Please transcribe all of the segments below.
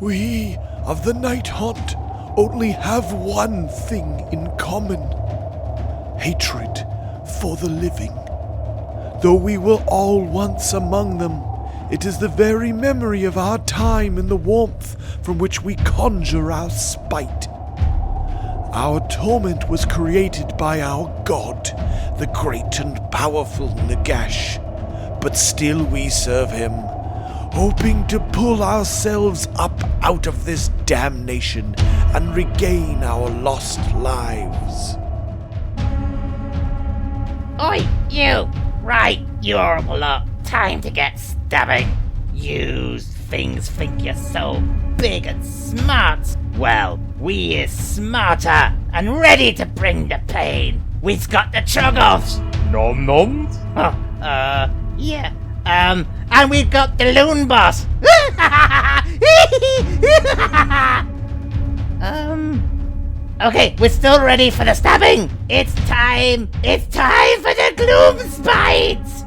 We of the Nighthaunt only have one thing in common: hatred for the living. Though we were all once among them, it is the very memory of our time and the warmth from which we conjure our spite. Our torment was created by our god, the great and powerful Nagash, but still we serve him, hoping to pull ourselves up out of this damnation and regain our lost lives. Oi, you! Right, you horrible lot. Time to get stabbing. You things think you're so big and smart. Well, we is smarter and ready to bring the pain. We've got the chuggles. Nom noms? Yeah. And we've got the loon boss. Okay, we're still ready for the stabbing. It's time for the Gloomspite.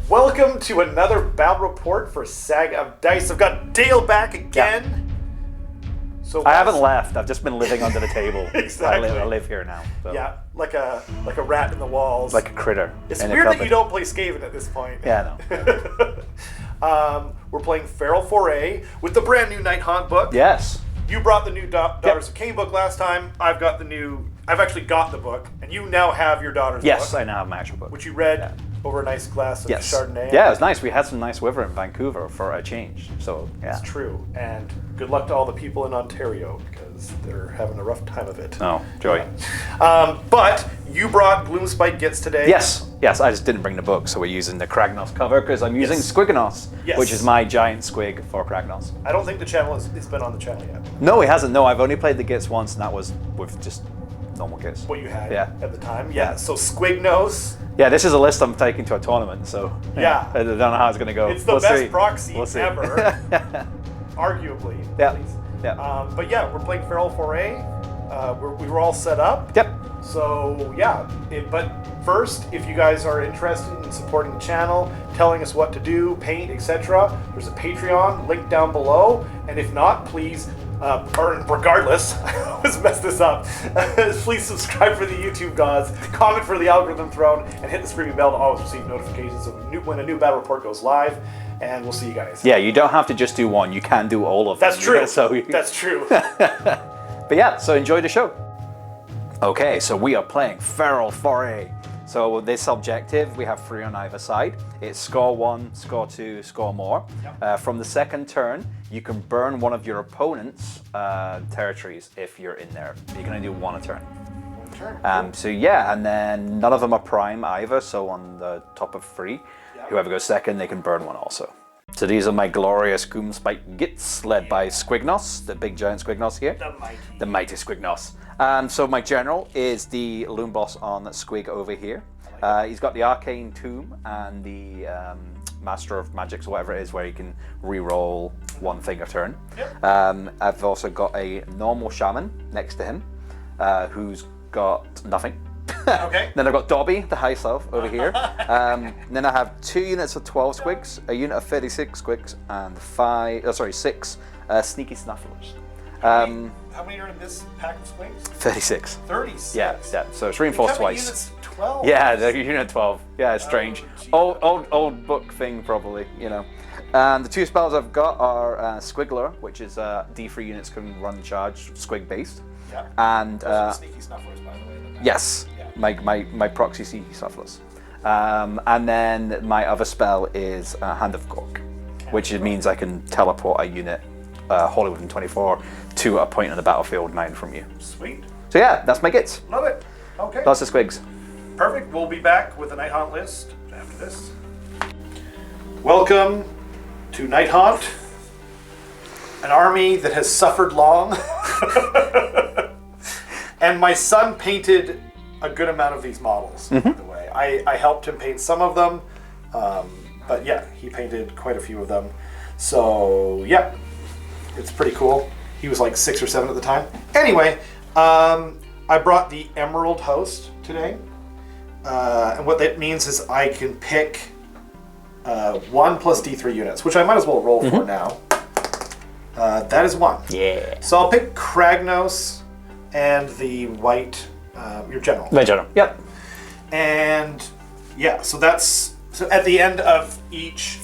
Welcome to another battle report for Saga of Dice. I've got Dale back again. Yeah. So I haven't left. I've just been living under the table. Exactly. I live here now. So. Yeah, like a rat in the walls. Like a critter. It's in weird a that you don't play Skaven at this point. Yeah, no. We're playing Feral Foray with the brand new Nighthaunt book. Yes. You brought the new Daughters of Cain book last time. I've actually got the book, and you now have your daughter's book. Yes, I now have my actual book. Which you read over a nice glass of Chardonnay. Yeah, it was nice. We had some nice weather in Vancouver for a change. So, yeah. It's true. And good luck to all the people in Ontario, because they're having a rough time of it. Oh, joy. Yeah. But you brought Gloomspite Gitz today. Yes, I just didn't bring the book, so we're using the Kragnos cover because I'm using SQUIGNOS, which is my giant squig for Kragnos. I don't think the channel it's been on the channel yet. No, it hasn't. No, I've only played the Gitz once, and that was with just normal Gitz. What you had at the time. Yeah. So SQUIGNOS. Yeah, this is a list I'm taking to a tournament, so yeah. I don't know how it's going to go. It's the best proxy ever. Arguably. Yeah. At least. Yeah. But yeah, we're playing Feral Foray. We were all set up. Yep. So yeah, but first, if you guys are interested in supporting the channel, telling us what to do, paint, etc., there's a Patreon link down below. And if not, please, or regardless, I always mess this up. Please subscribe for the YouTube gods, comment for the algorithm throne, and hit the screaming bell to always receive notifications of when a new battle report goes live. And we'll see you guys. Yeah, you don't have to just do one. You can do all of them. That's true. So that's true. But yeah, so enjoy the show. Okay, so we are playing Feral Foray. So this objective, we have 3 on either side. It's score 1, score 2, score more. Yep. From the second turn, you can burn one of your opponent's territories if you're in there. You can only do 1 a turn. Cool. So yeah, and then none of them are prime either, so on the top of 3, whoever goes second, they can burn 1 also. So these are my glorious Gloomspite Gitz, led by SQUIGNOS, the big giant SQUIGNOS here. The mighty SQUIGNOS. So my general is the loon boss on Squig over here. He's got the Arcane Tomb and the Master of Magics, or whatever it is, where you can re-roll 1 thing a turn. I've also got a normal shaman next to him, who's got nothing. Okay. Then I've got Dobby, the high self, over here. Then I have 2 units of 12 squigs, a unit of 36 squigs, and 6 sneaky snufflers. How many are in this pack of squigs? 36. 36? Yeah, so it's reinforced twice. Units 12? Yeah, the unit 12. Yeah, it's strange. Old book thing, probably, you know. And the 2 spells I've got are Squiggler, which is D3 units can run charge, squig based. Yeah. And those are the sneaky snufflers, by the way. Yes, my proxy sneaky snufflers. And then my other spell is Hand of Gork, which means I can teleport a unit wholly within 24 to a point on the battlefield 9 from you. Sweet. So yeah, that's my Gitz. Love it. Okay. Lots of squigs. Perfect. We'll be back with the Nighthaunt list after this. Welcome to Nighthaunt, an army that has suffered long. And my son painted a good amount of these models, by the way. I helped him paint some of them, but yeah, he painted quite a few of them. So yeah, it's pretty cool. He was like 6 or 7 at the time. Anyway, I brought the Emerald Host today. And what that means is I can pick 1 plus D3 units, which I might as well roll for now. That is 1. Yeah. So I'll pick Kragnos and the white, your general. The general. Yep. And yeah, so at the end of each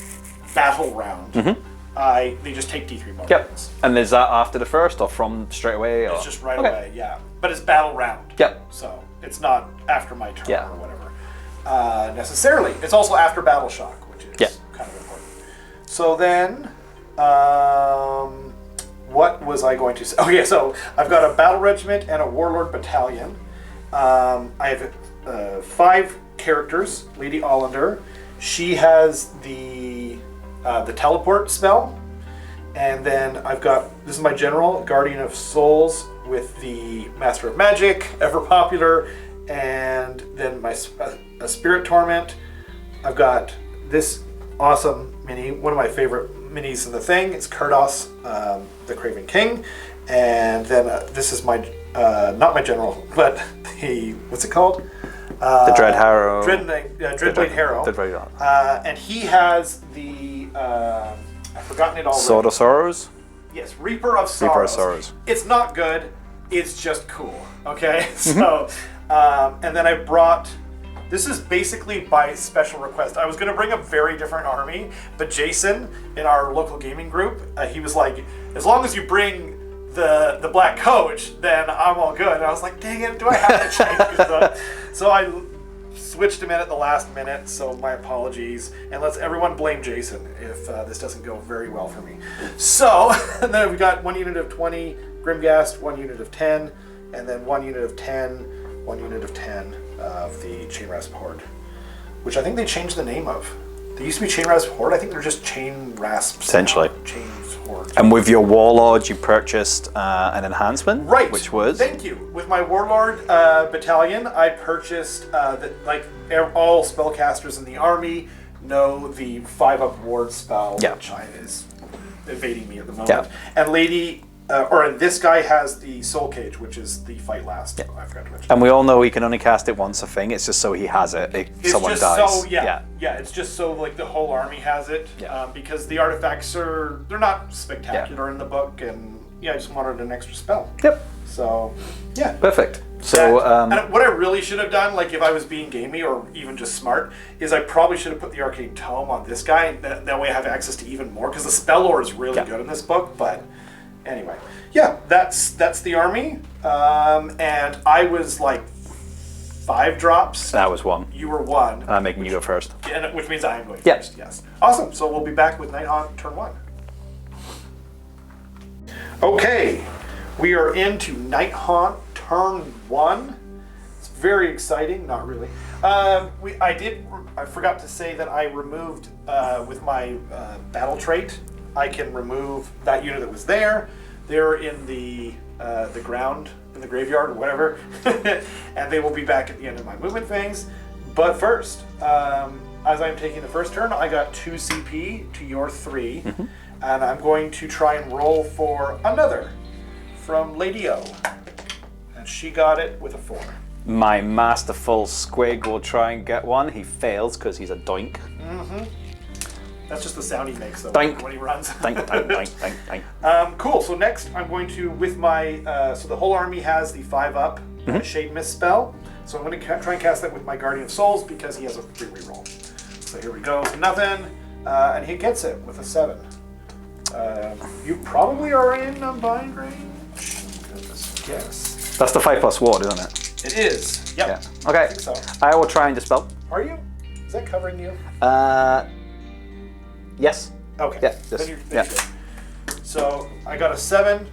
battle round, they just take D3 bonus. Yep. And is that after the first or from straight away? Or? It's just right away, yeah. But it's battle round. Yep. So it's not after my turn Yeah. or whatever. Necessarily. It's also after battle shock, which is kind of important. So then, what was I going to say? Oh yeah, so I've got a battle regiment and a warlord battalion. I have 5 characters. Lady Olynder. She has the teleport spell. And then I've got, this is my general, Guardian of Souls with the Master of Magic, ever popular, and then my Spirit Torment. I've got this awesome mini, one of my favorite minis in the thing. It's Kurdoss, the Craven King. And then this is my, not my general, but the, what's it called? The Dread Harrow. Dreadblade Harrow. And he has the, I've forgotten it already. Sword of Sorrows? Yes, Reaper of Sorrows. Reaper of Sorrows. It's not good, it's just cool, okay? So, and then I brought, this is basically by special request. I was gonna bring a very different army, but Jason, in our local gaming group, he was like, as long as you bring the black coach, then I'm all good. And I was like, dang it, do I have to change this? So I switched him in at the last minute, so my apologies. And let's everyone blame Jason if this doesn't go very well for me. So, and then we've got 1 unit of 20 Grimghast, 1 unit of 10, and then 1 unit of 10, 1 unit of 10 of the Chainrasp Horde, which I think they changed the name of. They used to be Chainrasp Horde. I think they're just Chainrasp. Essentially. Chains Horde. And with your Warlord, you purchased an enhancement, Right. which was? Thank you. With my Warlord battalion, I purchased all spellcasters in the army know the 5-up ward spell, which is evading me at the moment. Yeah. And this guy has the Soul Cage, which is the fight last. I forgot to mention. And we all know he can only cast it once a thing. It's just so he has it if someone dies. So, it's just so like the whole army has it. Because the artifacts they're not spectacular in the book, and I just wanted an extra spell. Yep. So, yeah. Perfect. So, and what I really should have done, like if I was being gamey or even just smart, is I probably should have put the Arcane Tome on this guy. That way I have access to even more, because the spell lore is really good in this book. But anyway, that's the army. And I was like 5 drops. that was 1. You were 1. I'm making you go first. Which means I am going first. Yes. Awesome. So we'll be back with Nighthaunt Turn 1. Okay. We are into Nighthaunt Turn 1. It's very exciting. Not really. I forgot to say that I removed, with my battle trait, I can remove that unit that was there. They're in the ground, in the graveyard or whatever. And they will be back at the end of my movement phase. But first, as I'm taking the first turn, I got 2 CP to your 3. And I'm going to try and roll for another from Lady O. And she got it with a 4. My masterful squig will try and get one. He fails because he's a doink. That's just the sound he makes though Doink. when he runs. Doink, doink, doink, doink, doink. Cool, so next I'm going to, with my, so the whole army has the 5-up Shade Mist spell. So I'm going to try and cast that with my Guardian of Souls because he has a free reroll. So here we go, nothing. And he gets it with a 7. You probably are in bind range? Yes. That's the 5+ ward, isn't it? It is. Yep. Yeah. Okay. I think so. I will try and dispel. Are you? Is that covering you? Yes. Okay. Yeah. Then you're good. So I got a 7,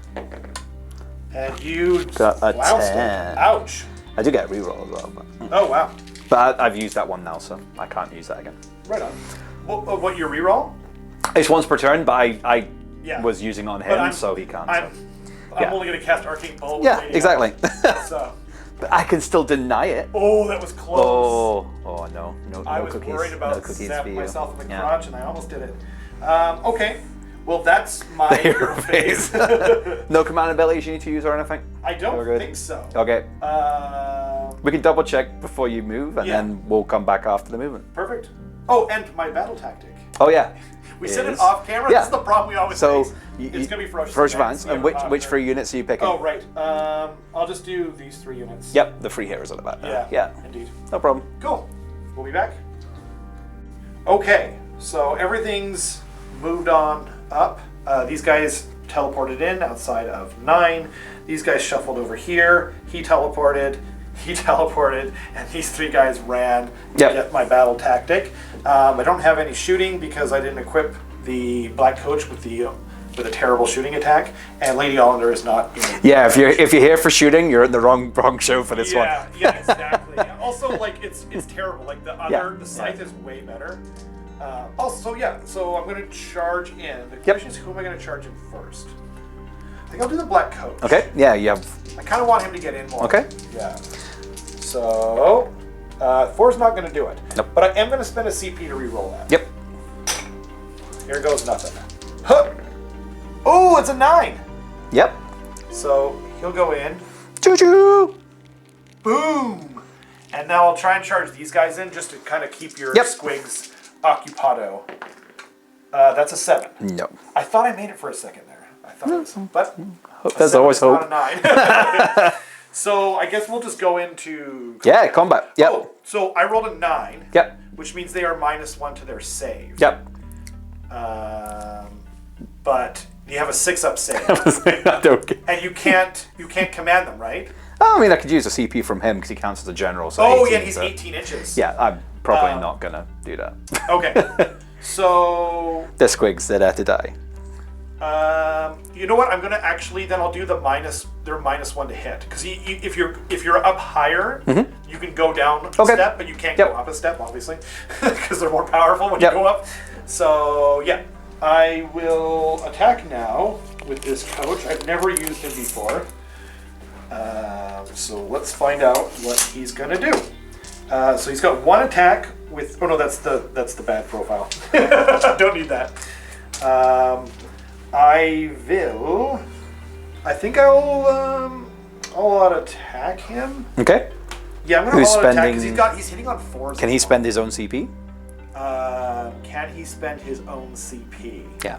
and you Got a loused it. 10. Ouch. I do get a reroll as well. Oh wow. But I've used that one now, so I can't use that again. Right on. What your reroll? It's once per turn, but I Yeah. was using on But him, so he can't. I'm only going to cast Arcane Bolt. Yeah, exactly. So. But I can still deny it. Oh, that was close. Oh no, no I was cookies. worried about no cookies for snapping you. myself in the Yeah. crotch, and I almost did it. Okay. Well, that's my The hero phase. No command abilities you need to use or anything? I don't We're good? think so. Okay. We can double check before you move, and then we'll come back after the movement. Perfect. Oh, and my battle tactic. Oh yeah. We said it Is- off camera. Yeah. This is the problem we always So face. you- It's gonna be ferocious. Ferocious Advance. Advance. And We have which an 3 option. units are you picking? Oh right. I'll just do these 3 units. Yep, the 3 heroes are the back. Yeah. Indeed. No problem. Cool. We'll be back. Okay, so everything's moved on up. These guys teleported in outside of 9. These guys shuffled over here. He teleported, and these 3 guys ran to Yep. get my battle tactic. I don't have any shooting because I didn't equip the Black Coach with a terrible shooting attack, and Lady Olynder is not in it. Yeah, if you're here for shooting, you're at the wrong show for this one. Yeah, exactly. Also, like it's terrible. Like the other, Yeah. the scythe is way better. So I'm gonna charge in. The question is, who am I gonna charge in first? I think I'll do the Black Coach. Okay. Yeah, you have. I kind of want him to get in more. Okay. Yeah. So 4's not gonna do it. Nope. But I am gonna spend a CP to re-roll that. Yep. Here goes nothing. Huh. Oh, it's a 9. Yep. So he'll go in. Choo choo. Boom! And now I'll try and charge these guys in just to kind of keep your Yep. squigs occupado. That's a 7. No. I thought I made it for a second there. I thought it was, but There's always hope. not a 9. So I guess we'll just go into Yeah, combat. Yep. Oh, so I rolled a 9. Yep. Which means they are -1 to their save. Yep. But you have a 6-up save, Okay. and you can't command them, right? I mean, I could use a CP from him because he counts as a general. So Oh 18, yeah, he's so- 18 inches. Yeah, I'm probably not gonna do that. Okay. So The squigs, they're there to die. you know what? I'm gonna actually then I'll do the they're -1 to hit because if you're up higher, you can go down a Okay. step, but you can't Yep. go up a step, obviously, because they're more powerful when Yep. you go up. So yeah, I will attack now with this coach. I've never used him before, so let's find out what he's gonna do. So he's got 1 attack with. Oh no, that's the bad profile. Don't need that. I think I'll out attack him. Okay. Yeah, I'm gonna Who's all out attack spending- because he's hitting on 4s. Can he spend his own CP? Can he spend his own CP? Yeah.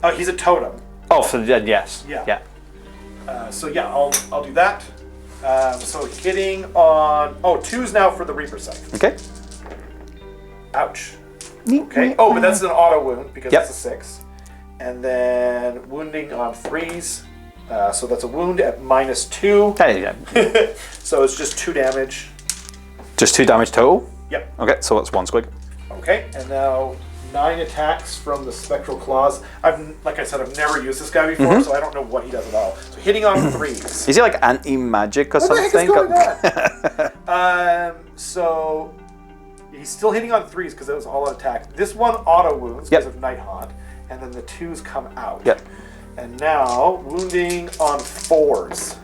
Oh, he's a totem. Oh, so then yes. Yeah. Yeah. So yeah, I'll do that. So hitting on 2's now for the Reaper Scythe. Okay. Ouch. Okay. Oh, but that's an auto wound because Yep. it's a 6. And then wounding on 3s. So that's a wound at -2. Hey, yeah. So it's just 2 damage. Just 2 damage total? Yep. Okay, so it's 1 squig. Okay, and now 9 attacks from the Spectral Claws. Like I said, I've never used this guy before, so I don't know what he does at all. So hitting on 3s. Is he like anti-magic or What the heck something? is going on? So he's still hitting on 3s because it was all out attack. This one auto wounds because Yep. of Nighthaunt, and then the 2s come out. Yep. And now wounding on 4s.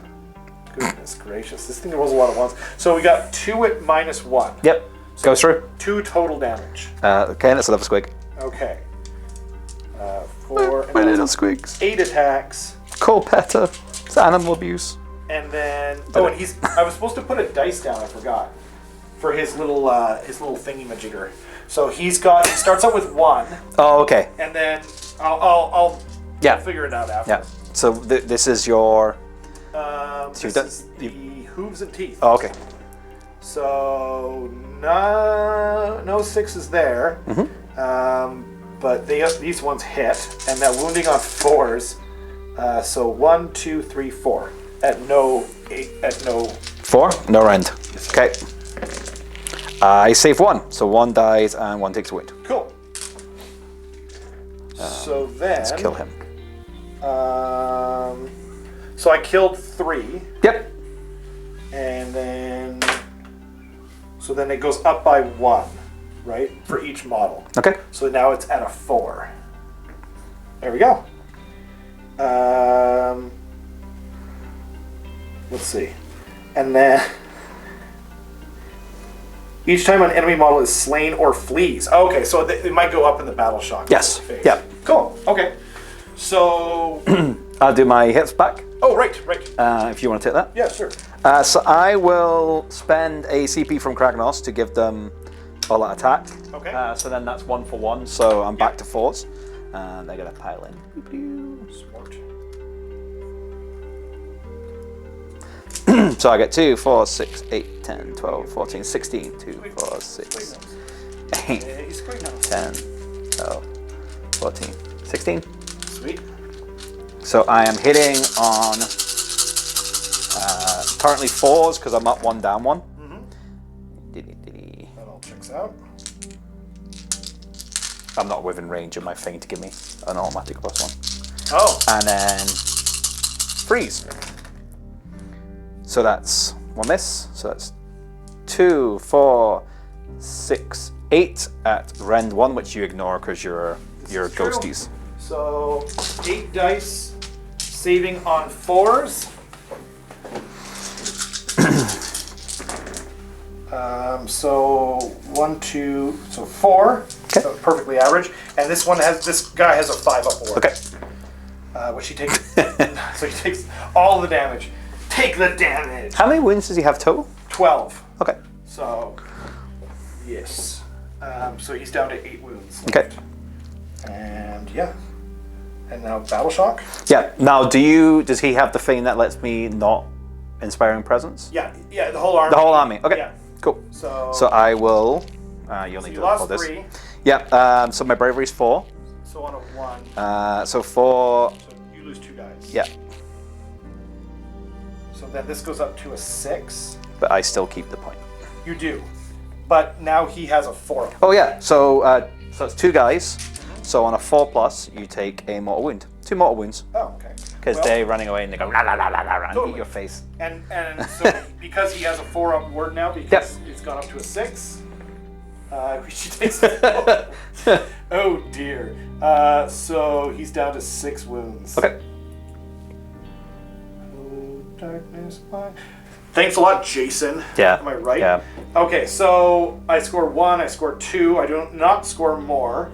Goodness gracious, this thing rolls a lot of 1s. So we got 2 at -1. Yep. Goes through. 2 total damage. Okay, that's another squig. Okay. 4 My and little squigs. 8 attacks. Cool petter. It's animal abuse. And then and I was supposed to put a dice down, I forgot. For his little thingy-majigger. So he starts out with 1, Oh, okay. and then I'll Yeah. figure it out after. Yeah. So this is your. This you've done- is the hooves and teeth. Oh, okay. So no 6s there. But these ones hit, and now wounding on 4s. So 1, 2, 3, 4 at no 4? No end. Okay. I save 1, so 1 dies and 1 takes a wound. Cool. So then Let's kill him. So I killed 3, Yep. and then so then it goes up by 1, right, for each model. Okay. So now it's at a 4. There we go. Let's see. And then each time an enemy model is slain or flees. Okay, so it might go up in the battle shock. Yes. phase. Yeah. Cool. Okay. So. I'll do my hits back. Oh, right. If you want to take that. Yeah, sure. So I will spend a CP from Kurdoss to give them all that attack. Okay. So then that's 1 for 1. So I'm back to 4s, and they're gonna pile in. Smart. So I get 2, 4, 6, 8, 10, 12, 14, 16. 2, 4, 6, 8, 10, 12, 14, 16. Sweet. So I am hitting on currently 4s because I'm up 1, down 1. That all checks out. I'm not within range of my thing to give me an automatic +1. Oh. And then freeze. So that's 1 miss. So that's 2, 4, 6, 8 at rend 1, which you ignore because you're ghosties. So 8 dice, saving on 4s. So 1, 2, so 4. Okay. So perfectly average. And this guy has a 5 up board. Okay. Which he takes. So he takes all the damage. Take the damage. How many wounds does he have total? 12. Okay. So yes. So he's down to 8 wounds. Okay. Left. And yeah. And now battle shock. Yeah. Now, does he have the thing that lets me not inspiring presence? Yeah. The whole army. The whole army. Okay. Yeah. Cool. So I will. You'll need you to lost hold this. 3. Yeah. So my bravery is 4. So on a 1. So 4. So you lose 2 guys. Yeah. So then this goes up to a 6. But I still keep the point. You do. But now he has a 4. Oh yeah. So it's 2 guys. So on a 4+, you take a mortal wound. 2 mortal wounds. Oh, okay. Because they're running away and they go la la la la la and Totally. eat your face. And so because he has a 4 up word now, because it's gone up to a 6, she takes a 4. Oh dear. So he's down to 6 wounds. Okay. Oh, darkness, my... Thanks a lot, Jason. Yeah. Am I right? Yeah. Okay, so I score 1, I score 2, I do not score more.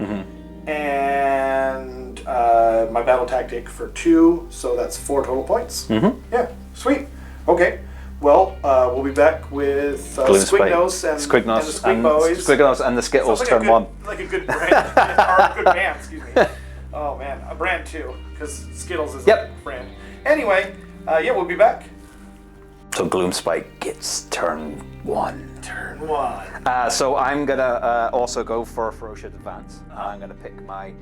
And my battle tactic for 2, so that's 4 total points. Yeah, sweet. Okay, well, we'll be back with SQUIGNOS and the Squig Boys. SQUIGNOS and the Skittles Sounds turn like 1. Like a good brand, or a good band, excuse me. Oh man, a brand too, because Skittles is a brand. Anyway, yeah, we'll be back. So Gloomspite Gitz turn 1. Turn 1. So I'm gonna also go for a ferocious advance. I'm gonna pick my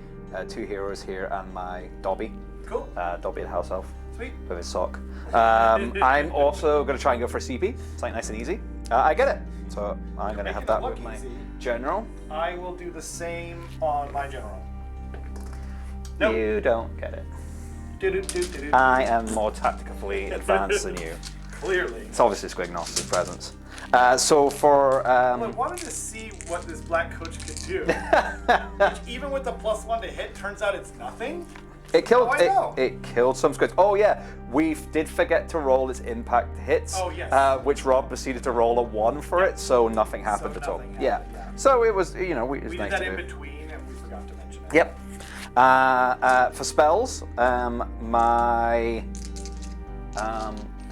2 heroes here and my Dobby. Cool. Dobby the house elf. Sweet. With his sock. I'm also gonna try and go for CP. Something nice and easy. I get it. So I'm gonna have that with my general. I will do the same on my general. Nope. You don't get it. Do-do-do-do-do. I am more tactically advanced than you. Clearly. It's obviously SQUIGNOS' presence. So for Well, I wanted to see what this black coach could do. Which, even with the +1 to hit, turns out it's nothing. it killed I know. it killed some squids. Oh yeah, we did forget to roll its impact hits. Oh, yes. Which Rob proceeded to roll a 1 for it, so nothing happened at all. nothing Yeah. happened, yeah. So it was, it was We nice did that to in do. between, and we forgot to mention it. Yep. For spells, my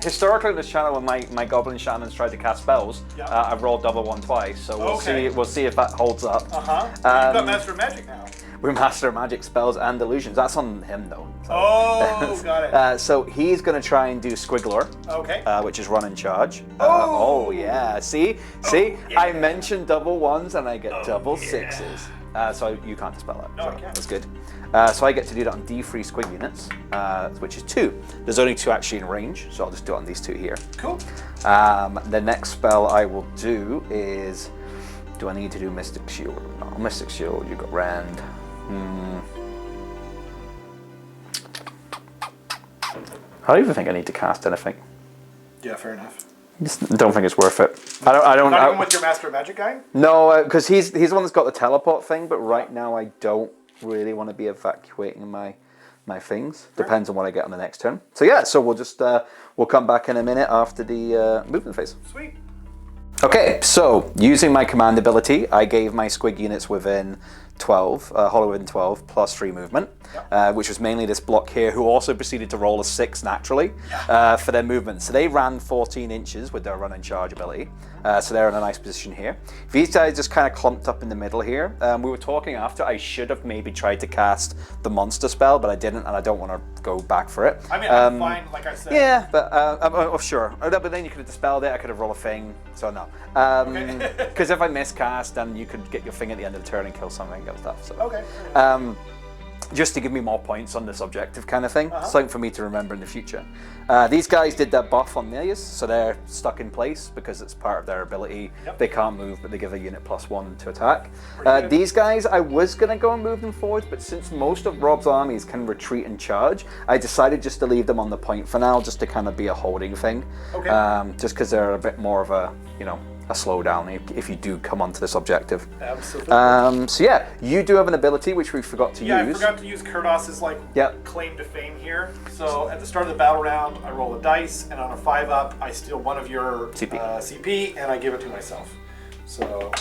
historically on this channel, when my goblin shamans tried to cast spells, I've rolled double 1 twice. So we'll see if that holds up. You've got Master of Magic now. We master magic spells and illusions. That's on him though. So. Oh, got it. So he's going to try and do Squiggler, Okay. which is run and charge. Oh! Yeah. See, yeah. I mentioned double 1s and I get double 6s. So you can't dispel that. No, so I can't. That's good. So I get to do that on D3 squig units, which is 2. There's only 2 actually in range, so I'll just do it on these 2 here. Cool. The next spell I will do is, do I need to do Mystic Shield? No, Mystic Shield, you got Rand. I don't even think I need to cast anything. Yeah, fair enough. Just don't think it's worth it. I don't. Not even with your Master of Magic guy? No, because he's the one that's got the teleport thing. But right now, I don't really want to be evacuating my things. Depends on what I get on the next turn. So yeah, so we'll just we'll come back in a minute after the movement phase. Sweet. Okay, so using my command ability, I gave my squig units within 12, Hollow Within 12, plus 3 movement, which was mainly this block here, who also proceeded to roll a 6 naturally for their movement. So they ran 14 inches with their run and charge ability. So they're in a nice position here. These guys just kind of clumped up in the middle here. We were talking after, I should have maybe tried to cast the monster spell, but I didn't, and I don't want to go back for it. I mean, I'm fine, like I said. Yeah, but sure. But then you could have dispelled it, I could have rolled a thing, so no. Because if I miscast, then you could get your thing at the end of the turn and kill something and stuff. So. Okay. Just to give me more points on this objective kind of thing. Something for me to remember in the future. These guys did their buff on theirs, so they're stuck in place because it's part of their ability. They can't move, but they give a unit +1 to attack. These guys, I was going to go and move them forward, but since most of Rob's armies can retreat and charge, I decided just to leave them on the point for now, just to kind of be a holding thing. Just because they're a bit more of a, a slowdown if you do come onto this objective. Absolutely. So yeah, you do have an ability which we forgot to use. I forgot to use Kurdoss's claim to fame here. So at the start of the battle round, I roll a dice, and on a 5-up, I steal one of your CP, and I give it to myself. So,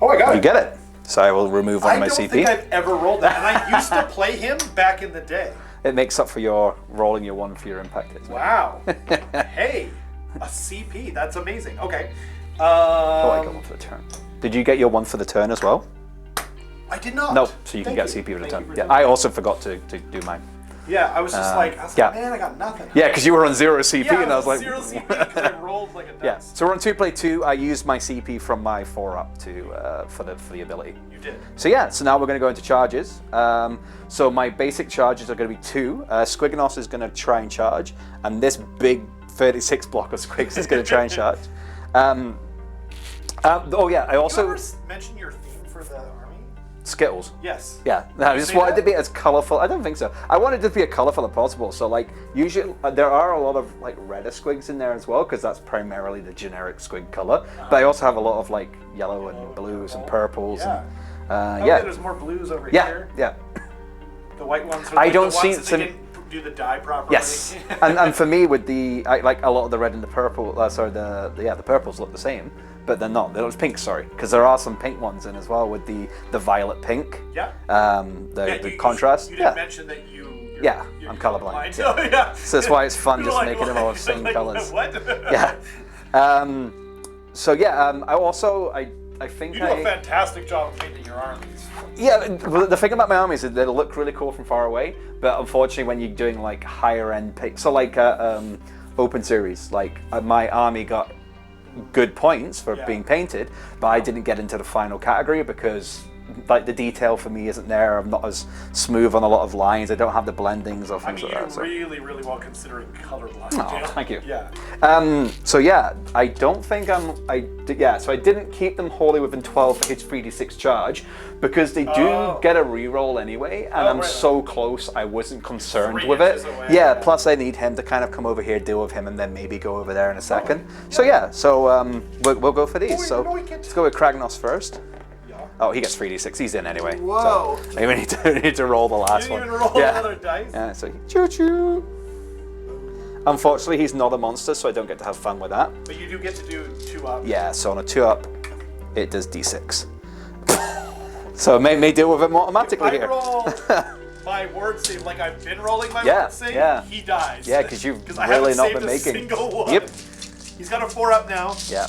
I got it. You get it. So I will remove one of my CP. I don't think I've ever rolled that, and I used to play him back in the day. It makes up for your rolling your 1 for your impact hits. Wow. Hey, a CP. That's amazing. Okay. I got 1 for the turn. Did you get your 1 for the turn as well? I did not. No, so you can get CP for the turn. Yeah, I also forgot to do mine. Yeah, I was just like, man, I got nothing. Yeah, because you were on 0 CP, and I was like, 0 CP because I rolled like a dice. Yeah, so we're on 2 play 2. I used my CP from my 4-up for the ability. You did. So yeah, so now we're going to go into charges. So my basic charges are going to be 2. SQUIGNOS is going to try and charge, and this big 36 block of Squigs is going to try and charge. I also... Did you ever mention your theme for the army? Skittles. Yes. Yeah, I just wanted to be as colourful. I don't think so. I wanted to be as colourful as possible. So like, usually there are a lot of like redder squigs in there as well, because that's primarily the generic squig colour. But I also have a lot of like yellow and blues and purples. Yeah. And, there's more blues over here. Yeah. The white ones are I like don't the ones see that some... they didn't do the dye properly. Yes, and for me with like a lot of the red and the purple, the purples look the same, but they're not. They're pink, sorry, because there are some pink ones in as well with the violet pink. Yeah. The contrast. You didn't mention that you're I'm colorblind. Yeah. So that's why it's fun just like, making them all the same colors. What? Yeah. I think you do a fantastic job of painting your armies. Yeah, the thing about my armies is they look really cool from far away, but unfortunately when you're doing like higher end so like open series, like my army got good points for being painted, but I didn't get into the final category because like the detail for me isn't there. I'm not as smooth on a lot of lines. I don't have the blendings or things like that. You're really, really well considering colorblind. Oh, thank you. Yeah. So yeah, I don't think so I didn't keep them wholly within 12 for his 3d6 charge because they do get a reroll anyway, and I'm so close I wasn't concerned with it. Away, yeah, plus I need him to kind of come over here, deal with him, and then maybe go over there in a second. So we'll go for these. Let's go with Kragnos first. Oh, he gets 3d6. He's in anyway. Whoa! So maybe we need to roll the last one. You didn't even roll another dice? Yeah, so choo-choo. Unfortunately, he's not a monster, so I don't get to have fun with that. But you do get to do 2-up. Yeah, so on a 2-up, it does d6. So may deal with him automatically here. If I roll my word save like I've been rolling my word save, he dies. Yeah, because you've I really haven't not saved been a making. Single one. Yep. He's got a 4-up now. Yeah.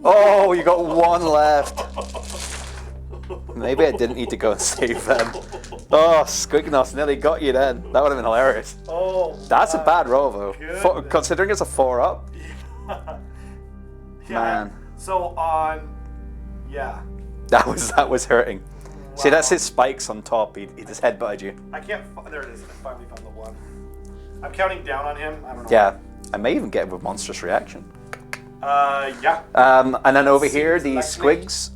Oh, you got 1 left. Maybe I didn't need to go and save them. Oh, SQUIGNOS nearly got you then. That would have been hilarious. Oh, that's a bad roll though. Considering it's a 4-up. Man. So that was hurting. Wow. See, that's his spikes on top. He just headbutted you. I can't. There it is. I finally found the 1. I'm counting down on him. I don't know. Yeah, I may even get him with monstrous reaction. Yeah. And then over here, these squigs,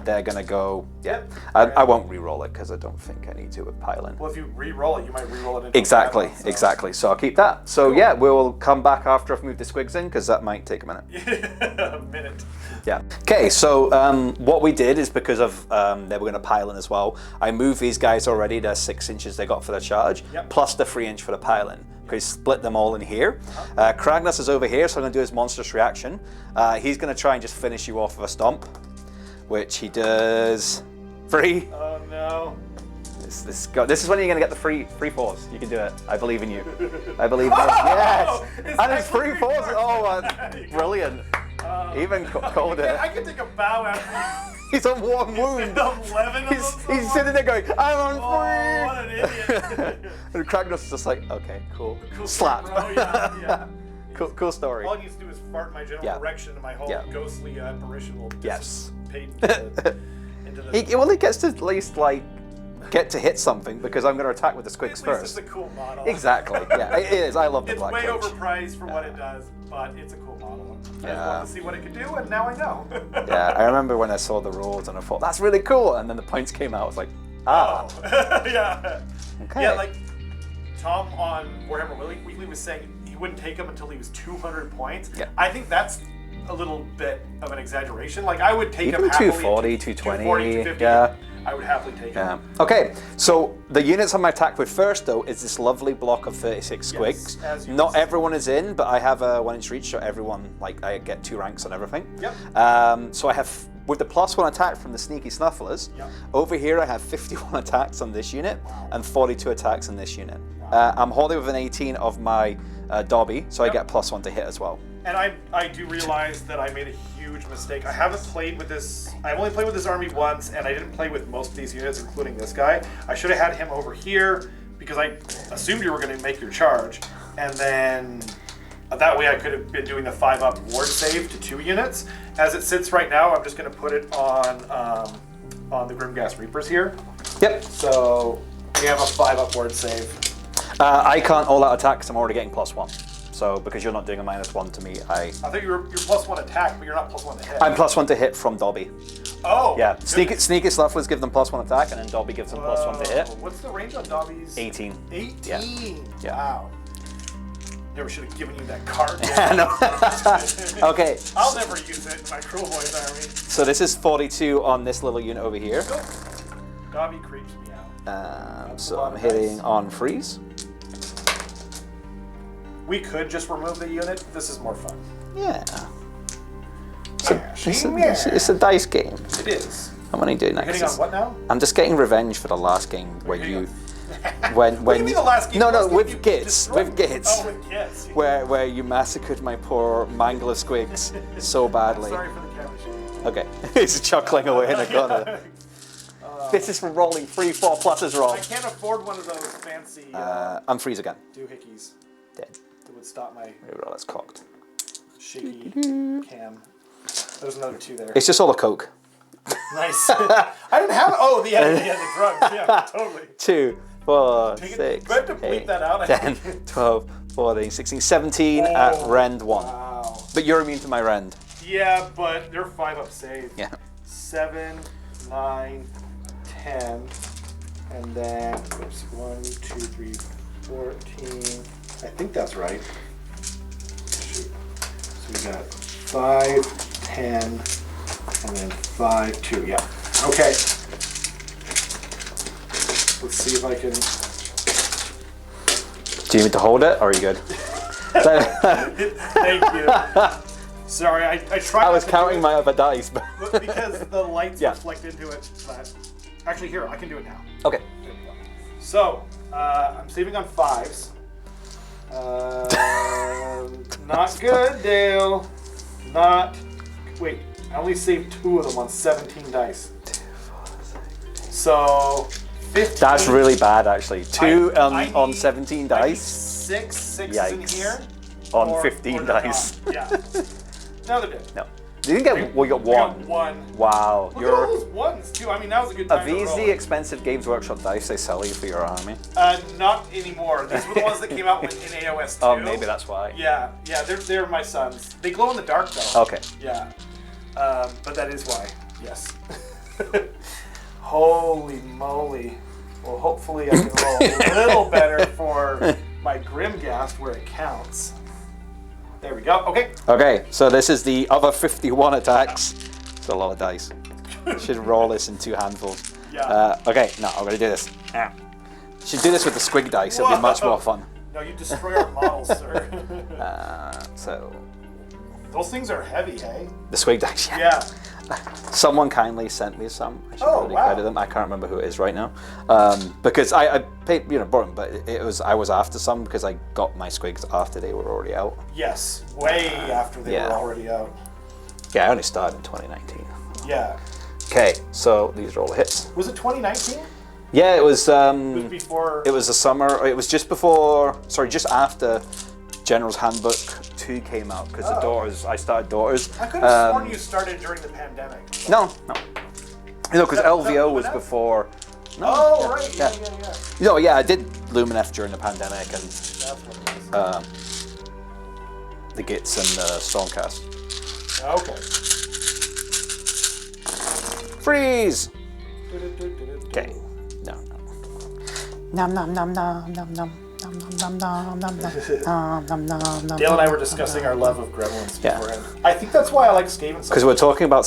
they're gonna go. Yeah. I won't re-roll it because I don't think I need to with piling. Well, if you re-roll it, you might re-roll it into exactly. So I'll keep that. So yeah, we'll come back after I've moved the squigs in because that might take a minute. A minute. Yeah. Okay. So what we did is because of they were going to pile in as well. I moved these guys already. They're 6 inches they got for their charge, plus the 3 inch for the pile in. Okay, split them all in here. Kragnos is over here, so I'm going to do his monstrous reaction. He's going to try and just finish you off with a stomp, which he does 3. Oh no. This is when you're gonna get the free 4s. You can do it. I believe in you. I believe in you. Yes. And it's free 4s. Oh, brilliant. Even colder. I can take a bow after He's on one wound. 11 of He's sitting there going, I'm on free. what an idiot. And Kurdoss is just like, okay, cool. Cool Slap. bro, yeah. Cool story. All he needs to do is fart in my general direction, and my whole ghostly apparition will dissipate into the... He gets to at least like get to hit something because I'm going to attack with the squigs first. It's a cool model. Exactly. Yeah, it is. I love the black It's way coach. overpriced for what it does, but it's a cool model. I just wanted to see what it could do, and now I know. Yeah, I remember when I saw the rules and I thought that's really cool, and then the points came out. I was like, ah. Oh. Yeah. Okay. Yeah, like Tom on Warhammer Weekly was saying he wouldn't take him until he was 200 points. Yeah. I think that's a little bit of an exaggeration. Like I would take Even him happily. 240, 220, 250. yeah. I would happily take him. Okay, so the units I'm attack with first though is this lovely block of 36 squigs. as you Not can see. everyone is in, but I have a 1-inch reach, so everyone, like, I get 2 ranks on everything. Yep. So I have, with the +1 attack from the Sneaky Snufflers, Yep. over here I have 51 attacks on this unit and 42 attacks on this unit. I'm holding with an 18 of my Dobby, so I get +1 to hit as well. And I do realize that I made a huge mistake. I haven't played with this. I've only played with this army once, and I didn't play with most of these units, including this guy. I should have had him over here because I assumed you were going to make your charge, and then that way I could have been doing the 5-up ward save to 2 units. As it sits right now, I'm just going to put it on the Grimghast Reapers here. Yep. So we have a 5-up ward save. I can't all out attack because I'm already getting +1. So because you're not doing a -1 to me, I thought you're +1 attack, but you're not +1 to hit. I'm +1 to hit from Dobby. Oh. Yeah, Sneaky Snufflers give them +1 attack, and then Dobby gives them +1 to hit. What's the range on Dobby's? 18. 18. Yeah. Wow. Never should have given you that card. No. Okay. I'll never use it in my Cruel Boys army. So this is 42 on this little unit over here. Dobby creeps me out. So I'm hitting on freeze. We could just remove the unit. This is more fun. Yeah. Yeah, It's a dice game. It is. I'm only doing that. Hitting on what now? I'm just getting revenge for the last game where you, when What do you mean the last game? No, Last game with you Gitz, destroyed with me. Gitz, Oh, with Gitz. where you massacred my poor mangler squigs so badly. Sorry for the camera shake. Okay, he's chuckling away in the corner. This is from rolling 3 4+ roll. I can't afford one of those fancy I'm freeze again. doohickeys Dead. that would stop my Reroll, that's cocked. shaky cam. There's another 2 there. It's just all a coke. Nice. I didn't have. Oh, the drugs. Yeah, totally. 2, 4, Take it- 6, do I have to bleep 8, that out? 10, 12, 14, 16, 17 at rend 1. Wow. But you're immune to my rend. Yeah, but they're 5-up save. Yeah. 7, 9, 10, and then oops, 1, 2, 3, 14. I think that's right. Shoot. So we got 5, 10, and then 5, 2. Yeah. Okay. Let's see if I can. Do you need me to hold it, or are you good? Thank you. Sorry, I tried. I was counting my other dice, but because the lights Yeah. reflect into it. But actually, here I can do it now. okay. There we go. So I'm saving on 5s. Not good, Dale. Not. Wait, I only saved 2 of them on 17 dice. So 15. That's really bad, actually. 2 I on need- 17 I need dice 6 in Yikes. here. on or 15 they're dice. not. Yeah. No, they're good. No. You didn't get. Well, you got We got 1. 1. Wow. Look at all You're. those 1s too. I mean, that was a good Are time to these roll. the expensive Games Workshop dice they sell you for your army? Not anymore. These were the ones that came out in AOS 2. Oh, maybe that's why. Yeah, they're my sons. They glow in the dark though. Okay. Yeah, but that is why. Yes. Holy moly! Well, hopefully I can roll a little better for my Grimghast where it counts. There we go. Okay. Okay, so this is the other 51 attacks. It's a lot of dice. Should roll this in 2 handfuls. Yeah. Okay, no, I'm gonna do this. Should do this with the squig dice. It'll be much more fun. No, you destroy our models, sir. So Those things are heavy, hey? the squig dice. Yeah. Someone kindly sent me some. I should Oh, probably wow. credit them. I can't remember who it is right now, because I paid, bought them, but I was after some because I got my squigs after they were already out. Yes, way after they were already out. Yeah, I only started in 2019. Yeah. Okay, so these are all the hits. Was it 2019? Yeah, it was. It was before. It was the summer. It was just before. Sorry, just after General's Handbook 2 came out because the Daughters. I started Daughters. I could have sworn you started during the pandemic. No. Because LVO was that? before. No, Oh, right. Yeah. No, yeah, I did Lumineth during the pandemic and That's what it is. the Gitz and Stormcast. Okay. Freeze! Okay. No. Nom nom nom nom nom nom. Dale and I were discussing our love of gremlins Yeah. beforehand. I think that's why I like Skaven so Because much. we're talking about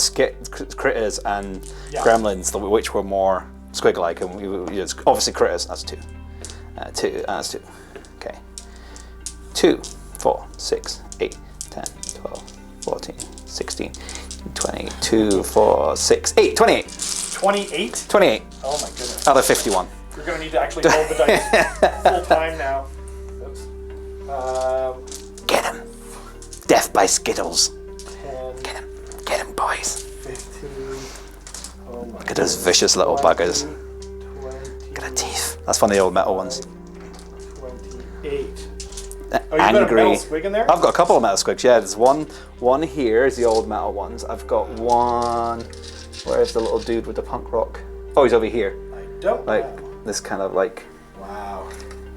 critters and Yeah. gremlins, which were more squig-like, and it's obviously critters. That's 2. 2. That's 2. Okay. 2, 4, 6, 8, 10, 12, 14, 16, 22, 4, 6, 8, 28. 28? 28 Oh my goodness. out of 51. You're going to need to actually roll the dice full time now. Oops. Get him. Death by Skittles. 10, Get him, boys. 15. Oh my Look at those vicious little buggers. 20, Look at the teeth. That's one of the old metal ones. 28. Oh, you got a Angry. metal squig in there? I've got a couple of metal squigs. Yeah, there's one here is the old metal ones. I've got one. Where's the little dude with the punk rock? Oh, he's over here. I don't Like know. this kind of like. Wow.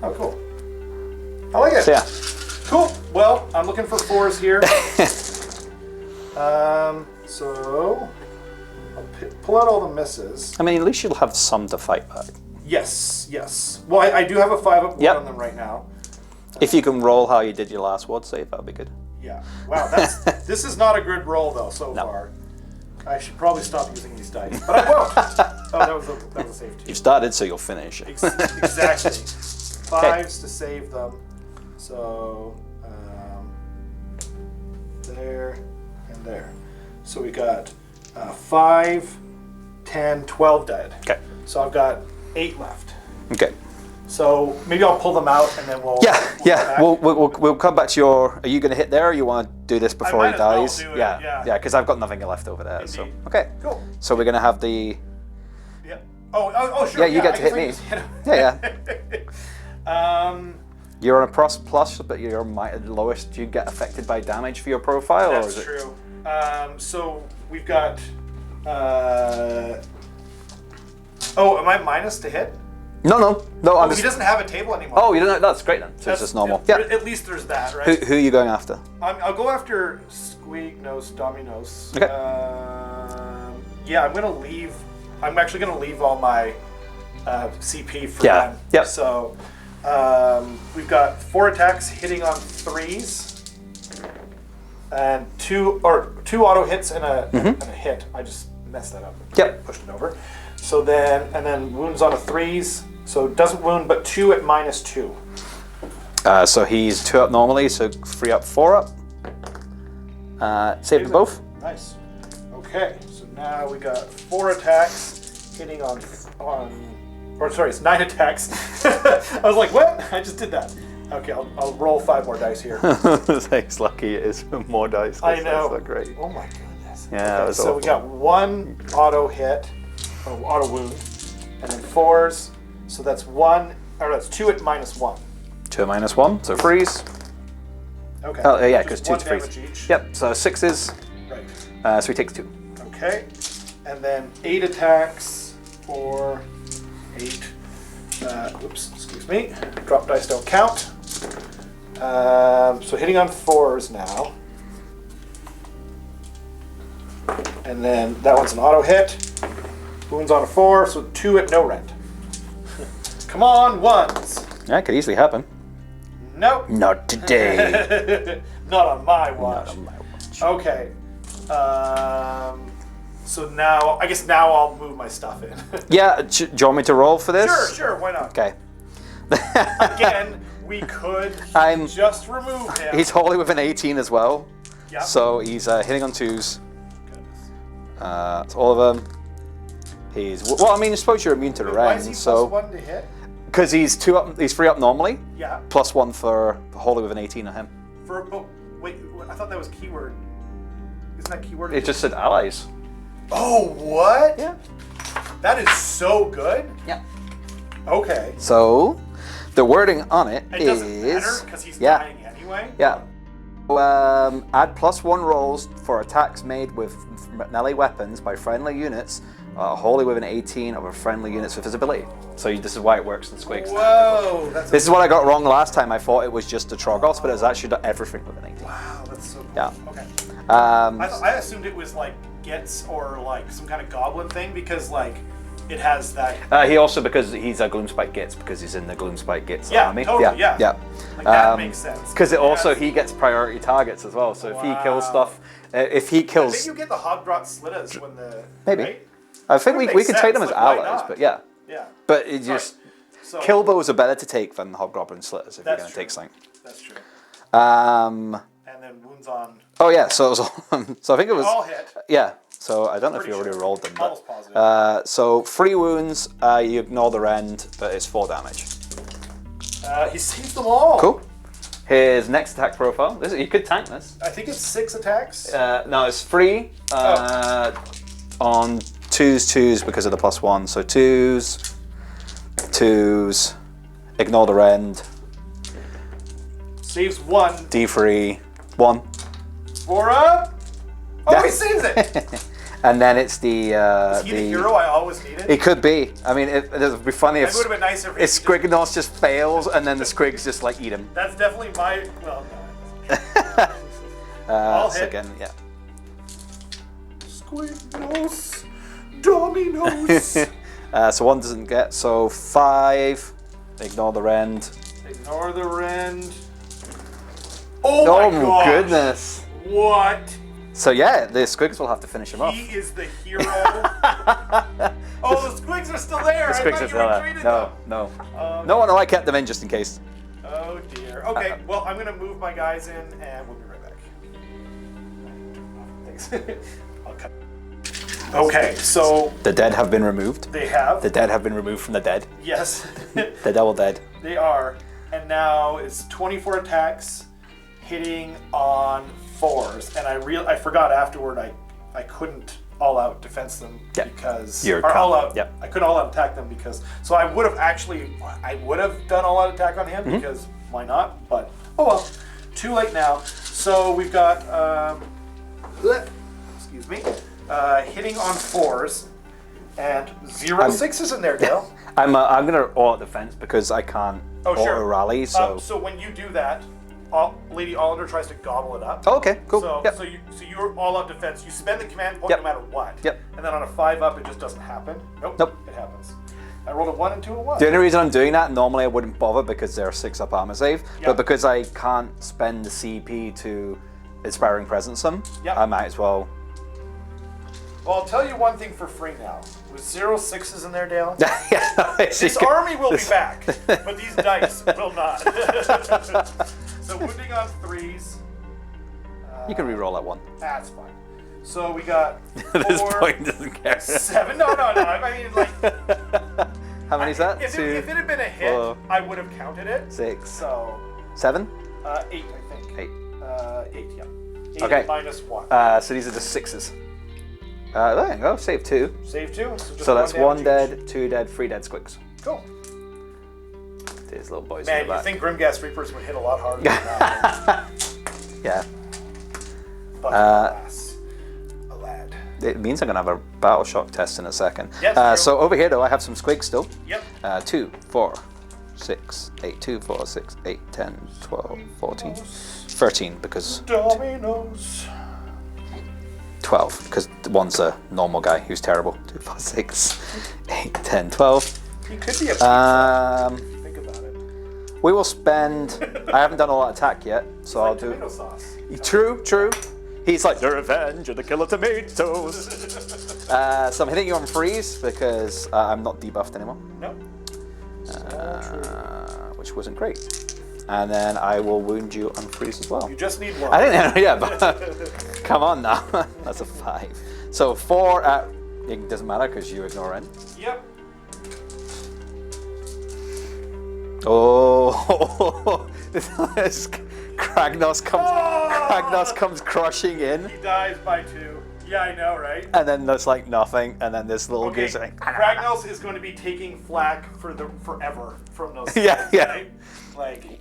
Oh, cool. I like it. So yeah. Cool. Well, I'm looking for 4s here. So I'll pull out all the misses. I mean, at least you'll have some to fight back. Yes. Well, I do have a 5 up Yep. on them right now. If you can roll how you did your last ward save, that'd be good. Yeah. Wow. This is not a good roll though so far. I should probably stop using these dice, but I won't. Oh, that was a save too. You've started, so you'll finish. Exactly. 5s to save them. So there and there. So we got 5, 10, 12 dead. Okay. So I've got 8 left. Okay. So maybe I'll pull them out and then we'll. Yeah. come back. We'll come back to your. Are you going to hit there, or you want to do this before might he as well dies? do it, Yeah. Because I've got nothing left over there. So Indeed. okay. Cool. So we're going to have the. Yeah. Oh, sure. Yeah, you get I to guess hit I me. can just hit him. Yeah. You're on a plus, but your lowest. Do you get affected by damage for your profile, or is That's it? true. So we've got. Am I minus to hit? No. I'm He just. doesn't have a table anymore. Oh, you don't. That's great then. So it's just normal. Yeah. At least there's that, right? Who are you going after? I'll go after SQUIGNOS Dominos. Okay. Yeah, I'm actually gonna leave all my CP for Yeah, them. yep. So we've got 4 attacks hitting on 3s, and 2 auto hits and a hit. I just messed that up. Yep. Pushed it over. So then wounds on a 3s. So it doesn't wound, but 2 at -2. So he's 2 up normally, so 3 up, 4 up. Save them both. Nice. Okay, so now we got 4 attacks hitting on it's 9 attacks. I was like, what? I just did that. Okay, I'll roll 5 more dice here. Thanks, lucky it is more dice. I know. That's not great. Oh my goodness. Yeah, that was so awful. we got 1 auto hit, auto wound, and then 4s. So that's 2 at -1. 2 at -1, so freeze. Okay. Oh, yeah, Just because 2 one to freeze. damage each. Yep, so 6s, Right. so he takes 2. Okay. And then 8 attacks for 8. Excuse me. Drop dice don't count. So hitting on 4s now. And then that one's an auto hit. Wounds on a 4, so 2 at no rent. Come on, 1s. Yeah, could easily happen. Nope. Not today. Not on my watch. Not on my watch. Okay. So now, I guess now I'll move my stuff in. Yeah, do you want me to roll for this? Sure, why not? Okay. Again, we could I'm- just remove him. He's wholly with an 18 as well. Yep. So he's hitting on 2s. Goodness. That's all of them. Well, I mean, I suppose you're immune to the Why is he rend, so +1 to hit? because he's 3 up normally. Yeah. +1 for Holy with an 18 on him. Wait, I thought that was keyword. Isn't that keyword? It just said allies. Oh, what? Yeah. That is so good. Yeah. Okay. So the wording on it, It doesn't matter because he's dying anyway. Yeah. Add +1 rolls for attacks made with melee weapons by friendly units, wholly with an 18 over friendly units with visibility. So this is why it works in Squigs. Whoa, This is what I got wrong last time. I thought it was just the Troggos, but it's actually done everything with an 18. Wow, that's so cool. Yeah. Okay. Um, I assumed it was like Gitz or like some kind of goblin thing because like it has that. he also, because he's a Gloomspite Gitz, because he's in the Gloomspite Gitz army. Totally, yeah. Like that makes sense. Because he gets priority targets as well. So if he kills stuff, if he kills, I think you get the Hogbrot Slittas when the maybe. Right? I think we makes could take them sense, as like, why allies, not? but yeah. Yeah. But it just So, Killbows are better to take than Hobgoblin Slitters if you're That's going to true. take something. That's true. Um. And then wounds on. Oh yeah. So it was, so I think it was. All hit. Yeah. So I don't know if you Pretty already sure. rolled them. Almost But, positive. so 3 wounds. You ignore the rend, but it's 4 damage. He saves them all. Cool. His next attack profile. You could tank this. I think it's 6 attacks. No, it's 3 on 2s because of the +1. So 2s, ignore the rend, Saves 1. D3, 1. For up. Oh, Yeah. he saves it. And then it's the. Is he the hero I always needed? It could be. I mean, it would be funny if. It would have been nice if. If SQUIGNOS just fails and then the Squigs just like eat him. That's definitely my. Well, no. I'll So hit. again, yeah. SQUIGNOS. Dominos. So 1 doesn't get. So 5. Ignore the rend. Ignore the rend. Oh my gosh. Goodness. What? So yeah, the Squigs will have to finish him off. He is the hero. Oh, the Squigs are still there. The Squigs are still there. No. No, I kept them in just in case. Oh dear. Okay, well, I'm gonna move my guys in, and we'll be right back. Thanks. I'll cut. Okay, so The dead have been removed. they have. The dead have been removed from the dead. Yes, The double dead. they are, and now it's 24 attacks, hitting on 4s, and I forgot afterward I couldn't all out defense them because You're or all calm. out. Yep. I couldn't all out attack them because so I would have done all out attack on him because why not? But oh well, too late now. So we've got excuse me, hitting on 4s and 0 6s in there, Dale. I'm gonna auto defense because I can't auto rally. So. So when you do that, Lady Olynder tries to gobble it up. Oh, okay, cool. So, Yep. so you're all out defense. You spend the command point Yep. no matter what. Yep. And then on a 5 up, it just doesn't happen. Nope. It happens. I rolled a 1 and 2 and 1. The only reason I'm doing that, normally I wouldn't bother because they're 6 up armor save, Yep. but because I can't spend the CP to Inspiring Presence them, Yep. I might as well. Well, I'll tell you one thing for free now. With 0 6s in there, Dale, Yeah, this army will be back, but these dice will not. So wounding on 3s. You can re-roll that one. That's fine. So we got 4, This point doesn't care. 7. No. I mean, like. How many is that? If 2, it had been a hit, 4, I would have counted it. 6, So, 7, 8, I think. 8. 8, yeah. 8 Okay. minus 1. So these are just 6s. There you go. Save 2. Save 2. Just So that's 1 damage each. dead, 2 dead, 3 dead Squigs. Cool. These little boys Man, in the you back. think Grimghast Reapers would hit a lot harder than that. Yeah. But alas. A lad. It means I'm going to have a battle shock test in a second. Yes, true. So over here, though, I have some Squigs still. Yep. 2, 4, 6, 8, 2, 4, 6, 8, 10, 12, 14, 13, because Dominos. 12, because one's a normal guy who's terrible. 2, 4, 6, 8, 10, 12. He could be a pizza. Think about it. We will spend. I haven't done a lot of attack yet, so I'll do. Tomato sauce. True. He's like the revenge of the killer tomatoes. So I'm hitting you on freeze because I'm not debuffed anymore, Nope. which wasn't great. And then I will wound you on freeze as well. You just need 1. I didn't know, yeah, but come on now. That's a 5. So 4 at... It doesn't matter because you ignore it. Yep. Oh, Kragnos comes crushing in. He dies by 2. Yeah, I know, right? And then there's like nothing, and then this little goose like... Kragnos is going to be taking flack for forever from those Yeah, guys, yeah. right? Like...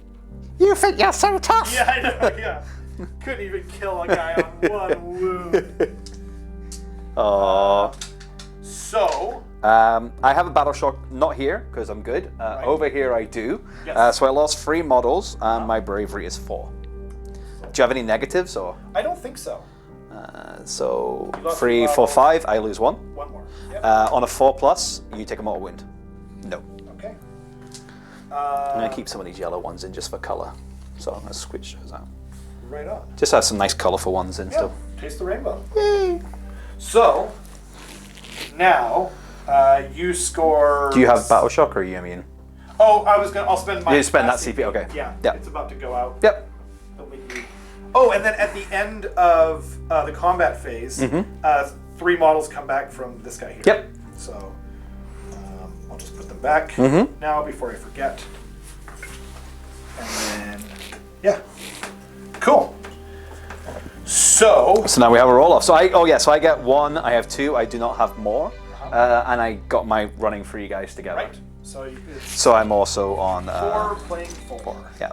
You think you're so tough? Yeah, I know, yeah. Couldn't even kill a guy on one wound. Oh. So... I have a battle shock, not here, because I'm good. Right. Over here I do. Yes. So I lost 3 models, and my bravery is 4. Do you have any negatives, or? I don't think so. So You lost 3, 4, 5, I lose 1. One more. Yep. On a 4+, you take a mortal wound. No. Okay. I'm going to keep some of these yellow ones in just for colour. So I'm going to switch those out. Right on. Just have some nice colourful ones in Yeah. still. Taste the rainbow. Yay. So, now, you score... Do you have battle shock, or are you immune? Oh, I'll spend my... You spend that CP, okay. Yeah, Yep. it's about to go out. Yep. Oh, and then at the end of the combat phase, 3 models come back from this guy here. Yep. So, I'll just put them back now before I forget. And then, yeah. Cool. So now we have a roll off. So I get 1, I have 2, I do not have more. And I got my running for you guys together. right. So it's So I'm also on 4 playing 4. Yeah.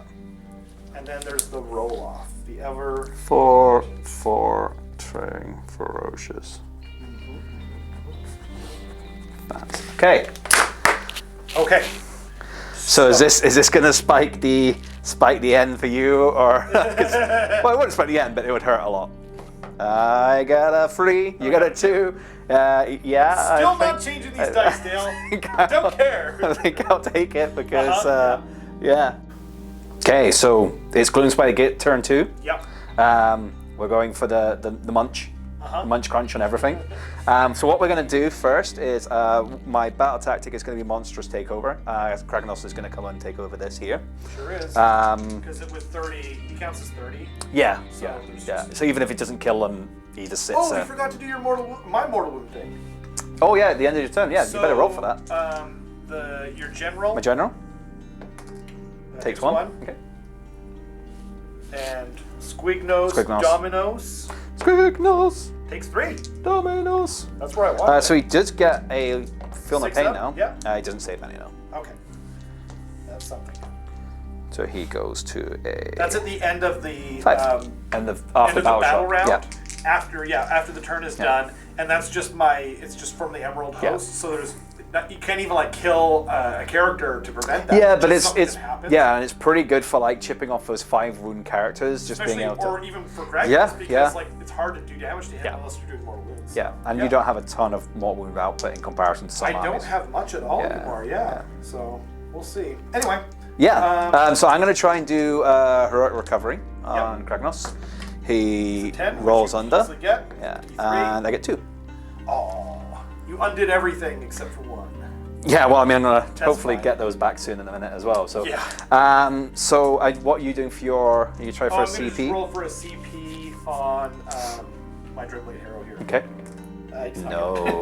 And then there's the roll off. The ever 4 Train Ferocious. Okay. Okay. So is this gonna spike the end for you, or well, it wouldn't spike the end, but it would hurt a lot. I got a 3. You got a 2. Yeah. Still not changing these dice, Dale. Don't care. I think I'll take it because yeah. Okay, so it's Gloomspite Gitz turn 2. Yep. We're going for the munch. Munch crunch on everything. So what we're going to do first is my battle tactic is going to be monstrous takeover. Kragnos is going to come and take over this here. Sure is. Because with 30, he counts as 30. Yeah, So yeah, there's yeah. just- So even if it doesn't kill them, he just sits Oh, there. we forgot to do your my mortal wound thing. Oh yeah, at the end of your turn. Yeah, So, you better roll for that. Your general My general takes 1. Okay. And Squignos, Squignos. Dominos Squignos, takes 3. Dominos. That's where I want it. So he does get a feel no 6 pain up? now. Yeah. He doesn't save any now. Okay. That's something. So he goes to a. That's at the end of the 5. And after end of the battle shot. round. Yeah. After the turn is done, and that's just it's just from the Emerald Host. So you can't even like kill a character to prevent that. Yeah, but Just something it's that happens. yeah, and it's pretty good for like chipping off those 5 wound characters, just Especially, being able to. or even for Gragas, Yeah, because yeah. like it's hard to do damage to him Yeah. unless you're doing mortal wounds. Yeah, and Yeah. you don't have a ton of mortal wound output in comparison to some I don't armies. have much at all Yeah, anymore. Yeah. So we'll see. Anyway. Yeah. So I'm going to try and do heroic recovery on Kragnos. He 10 rolls which you under. easily Get. Yeah, D3. and I get 2. Oh, you undid everything except for 1. Yeah, well, I mean, I'm going to hopefully fine. get those back soon in a minute as well. So, Yeah. so what are you doing for your? You try for a I'm gonna CP? just roll for a CP on my Dreadblade Hero here. Okay. It's not No. good.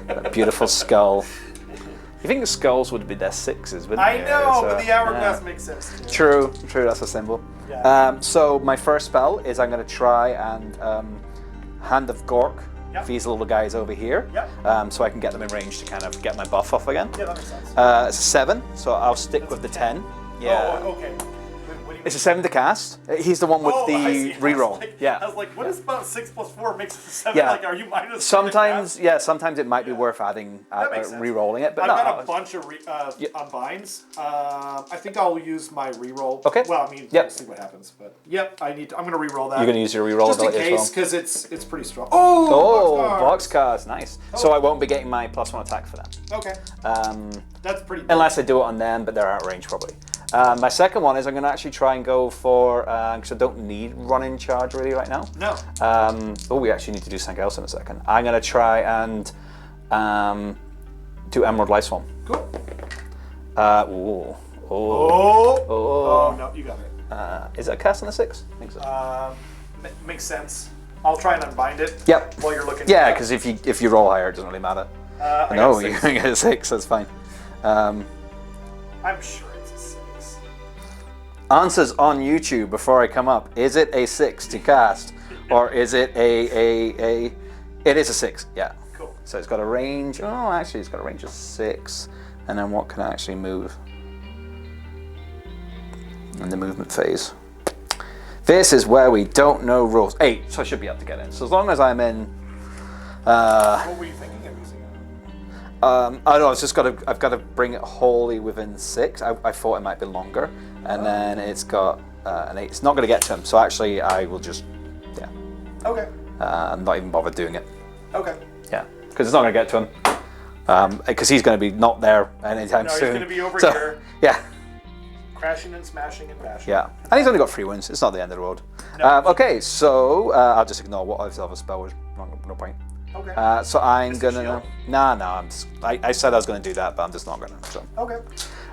That beautiful skull. You think the skulls would be their 6s, wouldn't I you? know, So, but the hourglass yeah. makes sense to me. True, that's a symbol. Yeah. So my first spell is I'm going to try and Hand of Gork Yep. these little guys over here, Yep. so I can get them in range to kind of get my buff off again. Yeah, that makes sense. It's a 7, so I'll stick with the 10. Yeah. Oh, okay. What do you It's a mean? 7 to cast. He's the one with Oh, I see. the reroll. I was like, what is about 6 plus 4 makes it 7? Yeah. Like, are you minus? Sometimes it might be worth adding That makes sense. re-rolling it, but I've no. got a bunch of unbinds. I think I'll use my reroll. Okay. Well, I mean, Yep. we'll see what happens. But yep, I'm gonna reroll that. You're going to use your reroll just in ability as well. case, because it's pretty strong. Oh, box boxcars, nice. So I won't be getting my +1 attack for that. Okay, that's pretty. Unless I do it on them, but they're out of range probably. My second one is I'm going to actually try and go for, because I don't need running charge really right now. No. We actually need to do something else in a second. I'm going to try and do Emerald Lightswarm. Cool. Oh. No, you got it. Is that a cast on the 6? I think so. Makes sense. I'll try and unbind it. Yep. While you're looking. Yeah, because if you roll higher, it doesn't really matter. I No, got you 6. get a 6. That's fine. I'm sure it's a 6. Answers on YouTube before I come up. Is it a 6 to cast, or is it a? It is a 6. Yeah. Cool. So it's got a range. Oh, actually, it's got a range of 6. And then what can I actually move? In the movement phase. This is where we don't know rules. 8, so I should be able to get in. So as long as I'm in. What were you thinking of using it? I know. I've got to bring it wholly within 6. I thought it might be longer, and then it's got an 8. It's not going to get to him. So actually, I will just Okay. not even bother doing it. Okay. Yeah, because it's not going to get to him. Because he's going to be not there anytime No, he's soon. going to be over So, here. Yeah. Crashing and smashing and bashing. Yeah, and he's only got 3 wounds. It's not the end of the world. No. Okay, so I'll just ignore what other spell was wrong. No point. Okay. So I'm Is it gonna. shield? Nah. I said I was gonna do that, but I'm just not gonna. So. Okay.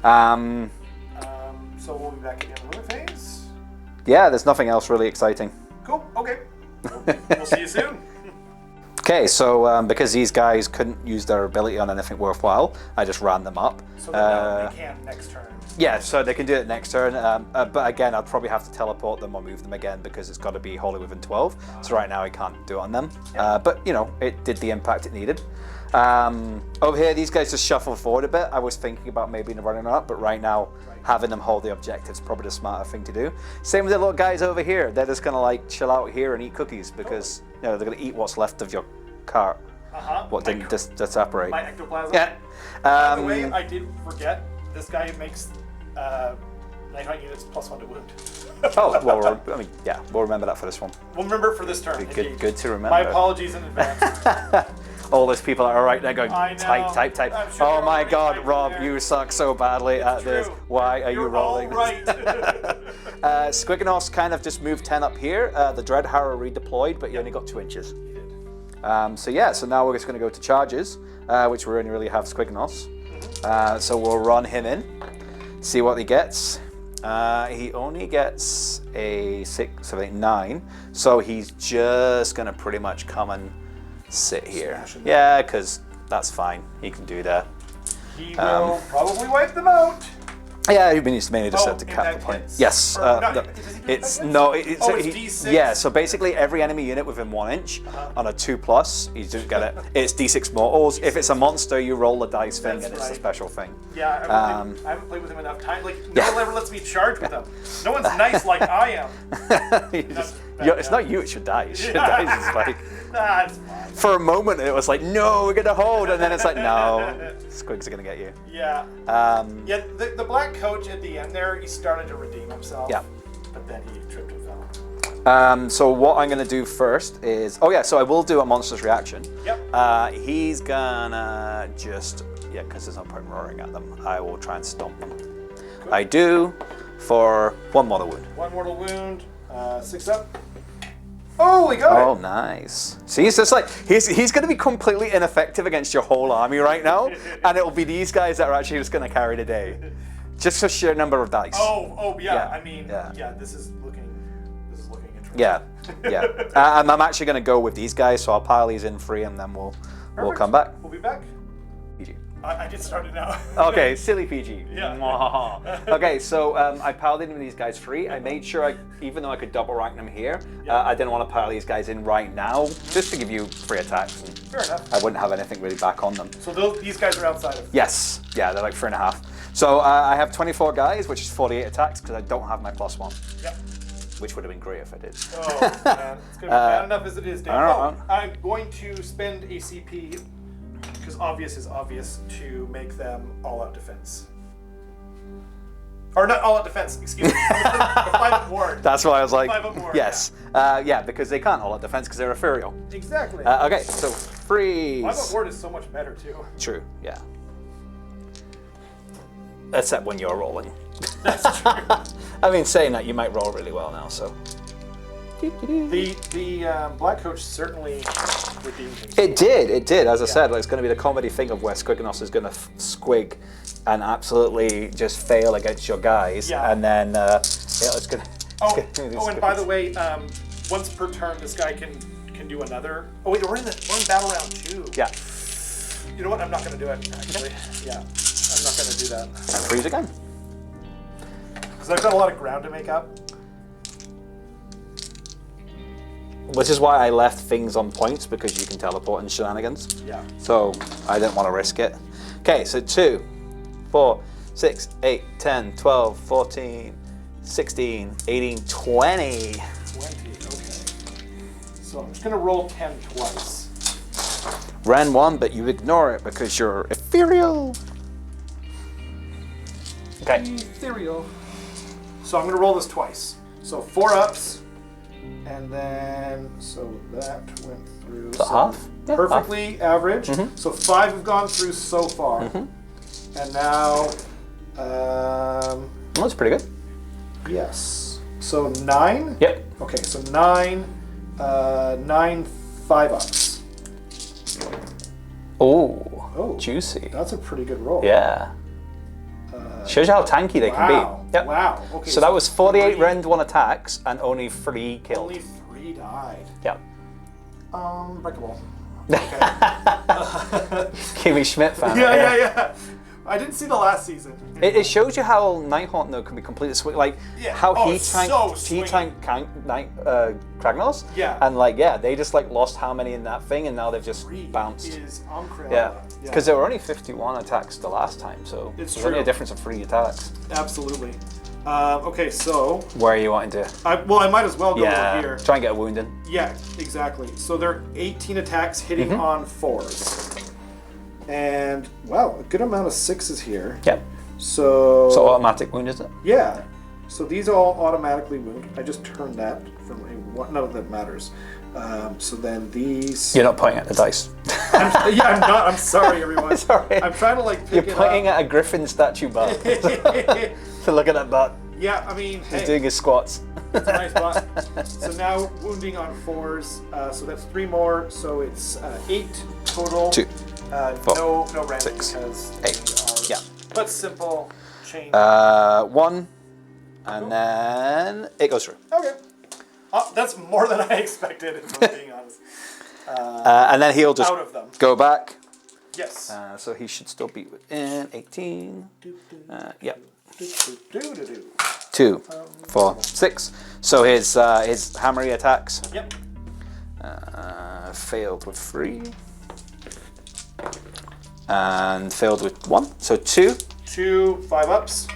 Um. So we'll be back again in the movement phase. Yeah, there's nothing else really exciting. Cool. Okay. We'll see you soon. Okay, so because these guys couldn't use their ability on anything worthwhile, I just ran them up. So they can next turn. Yeah, so they can do it next turn, but again, I'd probably have to teleport them or move them again because it's got to be wholly within 12. So right now I can't do it on them, but you know, it did the impact it needed. Over here, these guys just shuffle forward a bit. I was thinking about maybe running them up, but right now, having them hold the objective is probably the smarter thing to do. Same with the little guys over here. They're just gonna like chill out here and eat cookies because you know they're gonna eat what's left of your cart. What didn't separate. My ectoplasm. Yeah. By the way, I did forget. This guy makes Nighthaunt units +1 to wound. Oh well, I mean, yeah, we'll remember that for this one. We'll remember it for this turn. Good to remember. My apologies in advance. All those people are right there going I know. type. I'm sure Oh you're my already God, typing Rob, there. you suck so badly at this. True. Why are you You're rolling? all right. SQUIGNOS kind of just moved 10 up here. The Dread Harrow redeployed, but you only got 2 inches. So yeah, so now we're just going to go to charges, which we only really have SQUIGNOS. So we'll run him in, see what he gets. He only gets a 6, 7, 8, 9, so he's just going to pretty much come and sit here. Yeah, because that's fine. He can do that. He will probably wipe them out. Yeah, he mainly just said to in cap that the point. hits. Yes. Or not, does he do It's that hits? no. It's D6? Yeah. So basically, every enemy unit within 1 inch on a 2+, you don't get it. It's D6 mortals. If it's a monster, you roll the dice thing, That's and it's a right. special thing. Yeah, I haven't played with him enough time. Like, no one ever lets me charge with him. No one's nice like I am. It's not you. It's your dice. Your dice is like. Nah, it's fine. For a moment, it was like, no, we're gonna hold, and then it's like, no, squigs are gonna get you. Yeah. Yeah, the black coach at the end there, he started to redeem himself. Yeah. But then he tripped and fell. So what I'm gonna do first is, so I will do a monster's reaction. Yep. He's gonna just, because there's no point roaring at them, I will try and stomp them. Cool. I do for 1 mortal wound. 1 mortal wound, 6 up. Oh, we got it! Oh, nice. See, he's just like, he's going to be completely ineffective against your whole army right now, and it'll be these guys that are actually just going to carry the day. Just for sheer number of dice. Oh, yeah. Yeah. I mean, Yeah. this is looking interesting. Yeah. I'm actually going to go with these guys, so I'll pile these in free, and then we'll come back. We'll be back. PG. I get started now. Okay, silly PG. Yeah. Okay, so I piled in with these guys free. I made sure, even though I could double rank them here, I didn't want to pile these guys in right now, just to give you free attacks. And Fair enough. I wouldn't have anything really back on them. So these guys are outside of. Yes, yeah, they're like 3.5. So I have 24 guys, which is 48 attacks, because I don't have my +1. Yep. Which would have been great if I did. Oh, man. It's going to be bad enough as it is, Dave. I don't know. I'm going to spend a CP, because obvious is obvious, to make them all-out defense. Or not all-out defense, excuse me. 5-up ward. That's why I was like, 5-up ward, yes. Because they can't hold up defense because they're ethereal. Exactly. Okay, so freeze. 5-up ward is so much better, too. True, yeah. Except when you're rolling. That's true. I mean, saying that, you might roll really well now, so. The Black Coach certainly redeemed himself. It did. As I said, like, it's going to be the comedy thing of where SQUIGNOS is going to squig and absolutely just fail against your guys, and then it's going to. And by the way, once per turn, this guy can can do another. Oh wait, we're in battle round 2. Yeah. You know what? I'm not going to do it, actually. Yeah, I'm not going to do that. And freeze again. Because I've got a lot of ground to make up. Which is why I left things on points, because you can teleport in shenanigans. Yeah. So I didn't want to risk it. Okay, so 2, 4, 6, 8, 10, 12, 14, 16, 18, 20. 20, okay. So I'm just going to roll 10 twice. Ran 1, but you ignore it because you're ethereal. Okay. Ethereal. So I'm going to roll this twice. So 4 ups, and then, so that went through. So half? Yeah, perfectly average. So 5 have gone through so far. And now, That's pretty good. yes. So 9? Yep. Okay, so 9, 9 5-ups. Oh, juicy. That's a pretty good roll. Yeah. Shows you how tanky they can Wow. be. Yep. Wow. Okay. So that was 48 3 rend 1 attacks and only 3 killed. Only 3 died. Yep. Breakable. Kimmy Schmidt fan. Yeah. I didn't see the last season. It shows you how Nighthaunt though can be completely swing. Like how he tanked Kragnos. Yeah. And they just lost how many in that thing, and now they've just bounced. Is Yeah. Because there were only 51 attacks the last time, so It's there's only true. a difference of 3 attacks. Absolutely. Okay, so Where are you wanting to? I might as well go over here. Try and get a wound in. Yeah, exactly. So there are 18 attacks hitting on 4s. And wow, a good amount of 6s here. Yep. So automatic wound, is it? yeah. So these all automatically wound. I just turned that from none of that matters. So then these. You're not pointing at the dice. I'm not. I'm sorry, everyone. Sorry. I'm trying to pick You're it pointing up. at a griffin statue butt. To look at that butt. Yeah, I mean, He's hey, doing his squats. it's a nice butt. So now wounding on 4s. So that's 3 more. So it's 8 total. 2. 4, no random 6, because 8. they Yeah. are but simple chain. 1, and then it goes through. Okay. That's more than I expected, if I'm being honest. And then he'll just Out of them. go back. Yes. So he should still be within 18. Yep. 2, 4, 6. So his hammery attacks Yep. failed with 3. And failed with 1. So 2. 2 5-ups.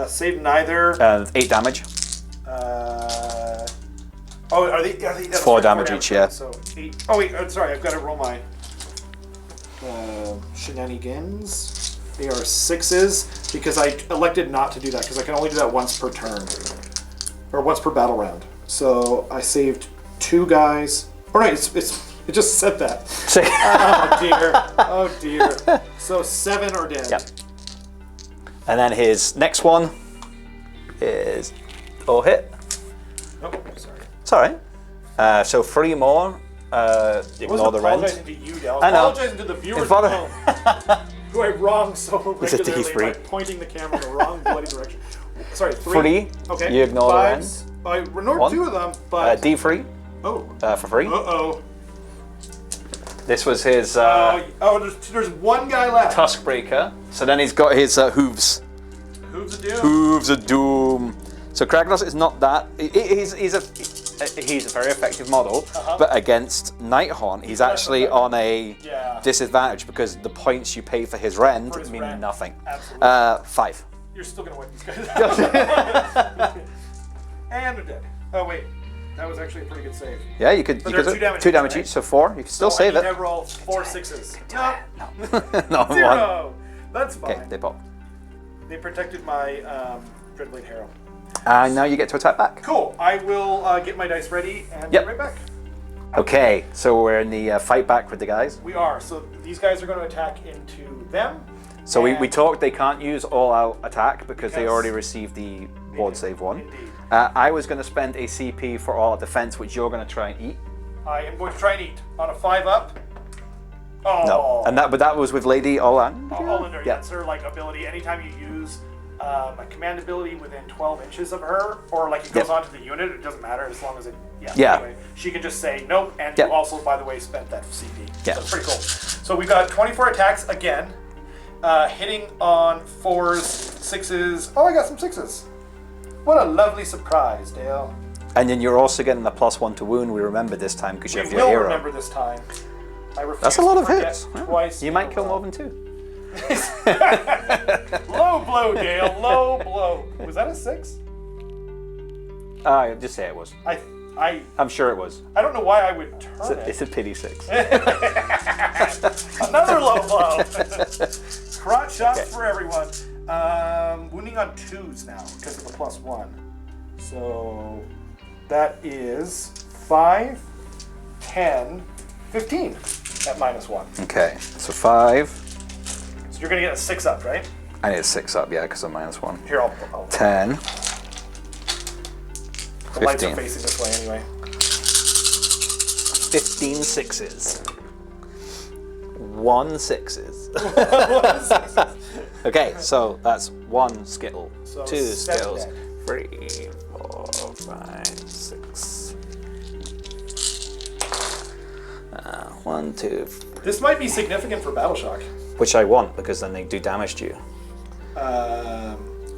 Save neither. And 8 damage. Are they? That's 4 right, damage each, yeah. So 8. Oh wait, sorry. I've got to roll my shenanigans. They are 6s because I elected not to do that because I can only do that once per turn or once per battle round. So I saved 2 guys. Or no, it just said that. Oh dear. So 7 are dead. Yep. And then his next one is all hit. Oh, sorry. It's alright. So 3 more. Ignore the rend. Apologizing to you, Dal. I know. Apologizing to the viewers It's father- at home, who I wronged so It's a regularly by D3. pointing the camera in the wrong bloody direction. Sorry, 3. 3. Okay. You ignore the 5s. I ignored 1. 2 of them, but D3 for free. Uh-oh. This was his There's 1 guy left. Tuskbreaker. So then he's got his hooves. Hooves of Doom. Hooves of Doom. So Kragnos is not that. He's a very effective model, but against Nighthaunt, he's actually on a disadvantage because the points you pay for his rend mean rend. nothing. Absolutely. 5. You're still going to wipe these guys out. And they're dead. Oh, wait. That was actually a pretty good save. Yeah, you could. But You they're could 2 damage 2 damage each, each, so 4. You can still save I it. need to roll 4 6s. No. No, 1. 0. That's fine. Okay, they pop. They protected my Dreadblade Harrow. And now you get to attack back. Cool. I will get my dice ready and Yep. be right back. Okay, so we're in the fight back with the guys. We are. So these guys are going to attack into them. So we and- talked they can't use all-out attack because they Because already received the ward save 1. Indeed. I was going to spend a CP for all-out defense, which you're going to try and eat. I am going to try and eat on a 5-up. Oh. No, but that was with Lady Olynder. Olynder, Yeah. that's her ability. Anytime you use a command ability within 12 inches of her, or like it goes onto the unit, it doesn't matter as long as it, anyway, she can just say nope, and you also, by the way, spent that CP. So it's pretty cool. So we've got 24 attacks again, hitting on 4s, 6s. Oh, I got some 6s. What a lovely surprise, Dale. And then you're also getting the +1 to wound, we remember this time, because you have your will hero. remember this time. I refuse That's a lot to of forget hits. Twice You might kill more than 2. Low blow, Dale. Low blow. Was that a 6? Just say it was. I'm sure it was. I don't know why I would turn it. It's a pity 6. Another low blow. Crotch shots for everyone. Wounding on 2s now because of the +1. So that is 5, 10, 15 at -1. Okay, so 5. So you're gonna get a 6 up, right? I need a 6 up, yeah, because I'm -1. Here, I'll 10. the lights are facing this way anyway. 15 6s. 1 6s. Okay, so that's 1 skill, So 2 7 skills, dead. 3, 4, 5, 6. 1, 2. This might be significant for Battle Shock. Which I want because then they do damage to you.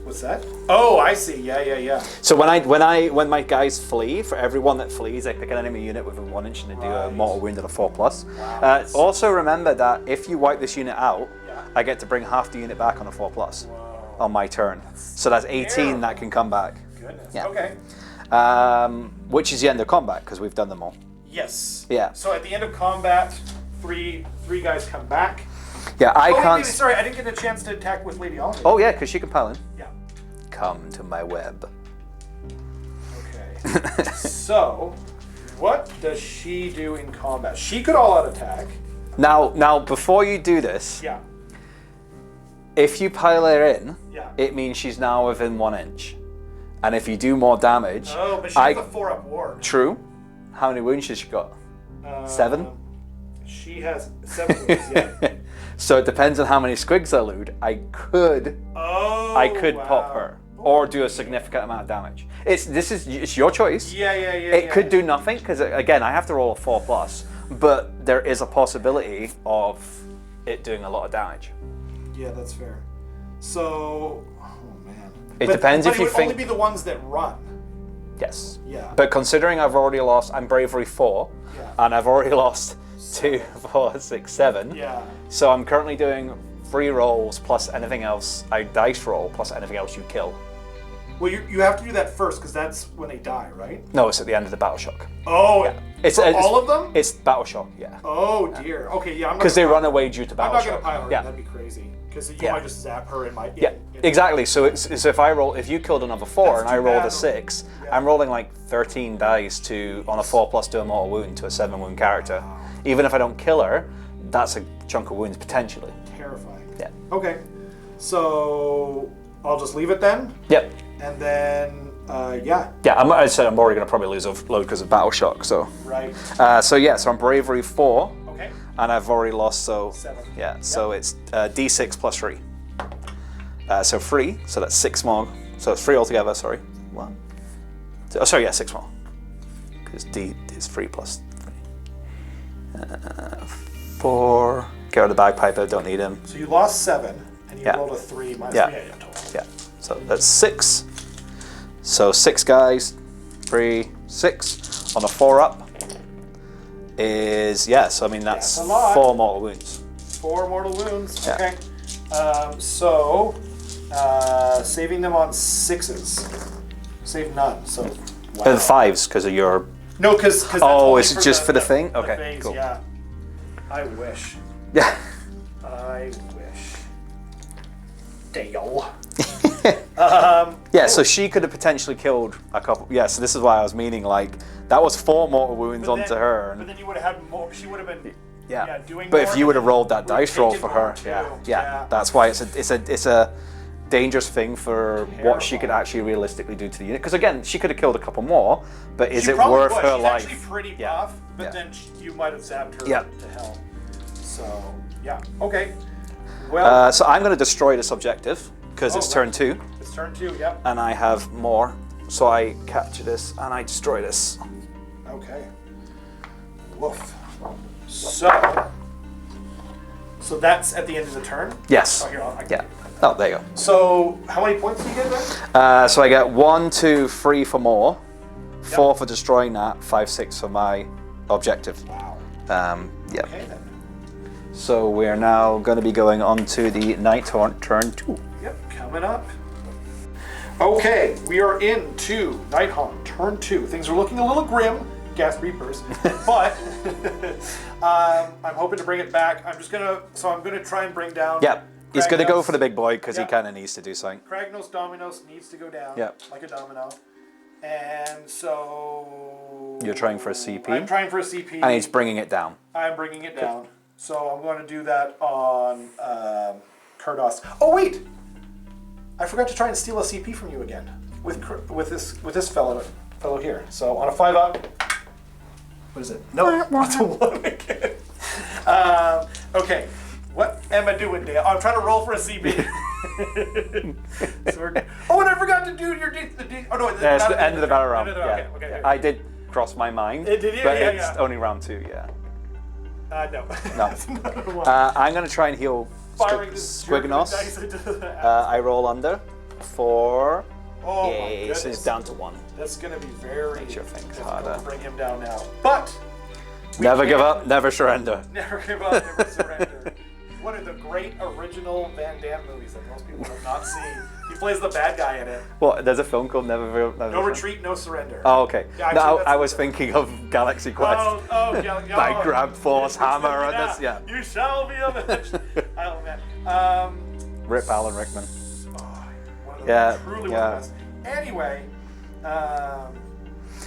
What's that? Oh, I see. Yeah. So when my guys flee, for everyone that flees, I pick an enemy unit within 1 inch and they do a mortal wound at a 4+. Wow. Also remember that if you wipe this unit out, I get to bring half the unit back on a 4+ on my turn. So that's 18 that can come back. Goodness. Yeah. Okay. Which is the end of combat because we've done them all. Yes. Yeah. So at the end of combat, three guys come back. Yeah, I can't. Sorry, I didn't get a chance to attack with Lady Olynder. Oh yeah, because she can pile in. Yeah. Come to my web. Okay. So, what does she do in combat? She could all-out attack. Now, before you do this, Yeah. if you pile her in, Yeah. it means she's now within 1 inch. And if you do more damage, Oh, but she has a 4-up ward. True. How many wounds has she got? 7? She has 7 wounds, yeah. So it depends on how many squigs I loot. I could pop her or do a significant amount of damage. It's your choice. Yeah. It could do nothing because again I have to roll a 4+, but there is a possibility of it doing a lot of damage. Yeah, that's fair. So, oh man. It depends if you would think. only be the ones that run. Yes. Yeah. But considering I'm bravery 4, and I've already lost 2, 4, 6, 7. Yeah. So I'm currently doing 3 rolls plus anything else I dice roll plus anything else you kill. Well, you have to do that first because that's when they die, right? No, it's at the end of the battle shock. Oh, Yeah. It's all of them? It's battle shock, yeah. Oh dear. Okay, yeah. Because they run away due to I'm battle not shock. gonna pile her. Yeah. That'd be crazy. Because you Yeah. might just zap her in my. Yeah, exactly. So it's if you killed another 4 That's and I too rolled bad. a 6, Yeah. I'm rolling like 13 dice on a 4+ do a mortal wound to a 7 wound character. Even if I don't kill her, that's a chunk of wounds potentially. Terrifying. Yeah. Okay. So I'll just leave it then, Yep. and then yeah. Yeah, I said I'm already going to probably lose a load because of battle shock. So. Right. So I'm bravery 4. Okay. And I've already lost, 7. Yeah, so it's D6 plus 3. So 3, so that's 6 more. So it's 3 altogether, sorry. 1. 2, 6 more. Because D is 3 plus 3. 4. Get rid of the bagpiper, don't need him. So you lost 7, and you Yeah. rolled a 3 minus Yeah. 3 total. Yeah, so that's 6. So 6 guys, 3, 6. On a 4-up is, so I mean that's That's a lot. 4 mortal wounds. 4 mortal wounds. Yeah. Okay. Saving them on 6s. Save none. So. Wow. The 5s because of your. No, because. Oh, is it just for the thing? Okay, phase, cool. Yeah. I wish. Yeah. I wish. Dale. Yeah, so she could have potentially killed a couple. Yeah, so this is why I was meaning like that was 4 mortal wounds But onto then- her. But then you would have had more. She would have been. Yeah. Doing But more, if you would have and then rolled that would have dice roll taken for her, more too. yeah, that's why it's a dangerous thing for what she could actually realistically do to the unit. Because again, she could have killed a couple more, but is She it probably worth was. her She's life? actually pretty Yeah. buff, but Yeah. then you might have zapped her Yeah. to hell. So yeah, okay. Well, So I'm going to destroy this objective because it's right. turn 2. It's turn 2, yep. And I have more. So I capture this and I destroy this. Okay. Woof. So that's at the end of the turn? Yes. Oh, here, yeah. Oh, there you go. So how many points do you get then? So I get 1, 2, 3 for more, 4 for destroying that, 5, 6 for my objective. Wow. Yeah. Okay then. So we're now going to be going on to the Nighthaunt Turn 2. Yep, coming up. Okay, we are into Nighthaunt Turn 2. Things are looking a little grim, Gas Reapers, but I'm hoping to bring it back. I'm gonna try and bring down. Yeah, he's going to go Kragnos. for the big boy because Yeah. he kind of needs to do something. Kragnos Dominos needs to go down, Yeah. like a domino. And so... You're trying for a CP? I'm trying for a CP. And he's bringing it down. I'm bringing it down. So I'm going to do that on Kurdoss. Oh wait! I forgot to try and steal a CP from you again with this fellow here. So on a 5-up, what is it? No, it's a 1 again. Okay, what am I doing, Dale? I'm trying to roll for a CP. And I forgot to do your D. Oh no, Yeah, it's the end of the battle round. Okay. I did cross my mind, Did you? but Yeah, it's yeah. only round 2. Yeah. No. No. That's another one. I'm going to try and heal Firing this SQUIGNOS. dice into the I roll under for. Oh my Yay, so it's goodness. down to 1. That's going to be very Makes your things difficult harder. to bring him down now. But we Never give can't- up, never surrender. Never give up, never surrender. One of the great original Van Damme movies that most people have not seen. He plays the bad guy in it. What? There's a film called Never No retreat, no surrender. Oh, okay. Yeah, No, actually, I was that's- thinking of Galaxy Quest. Yeah. By grab force hammer and this, yeah. You shall be avenged. Oh man. Rip Alan Rickman. One of Yeah, the truly one yeah. of the best. Anyway,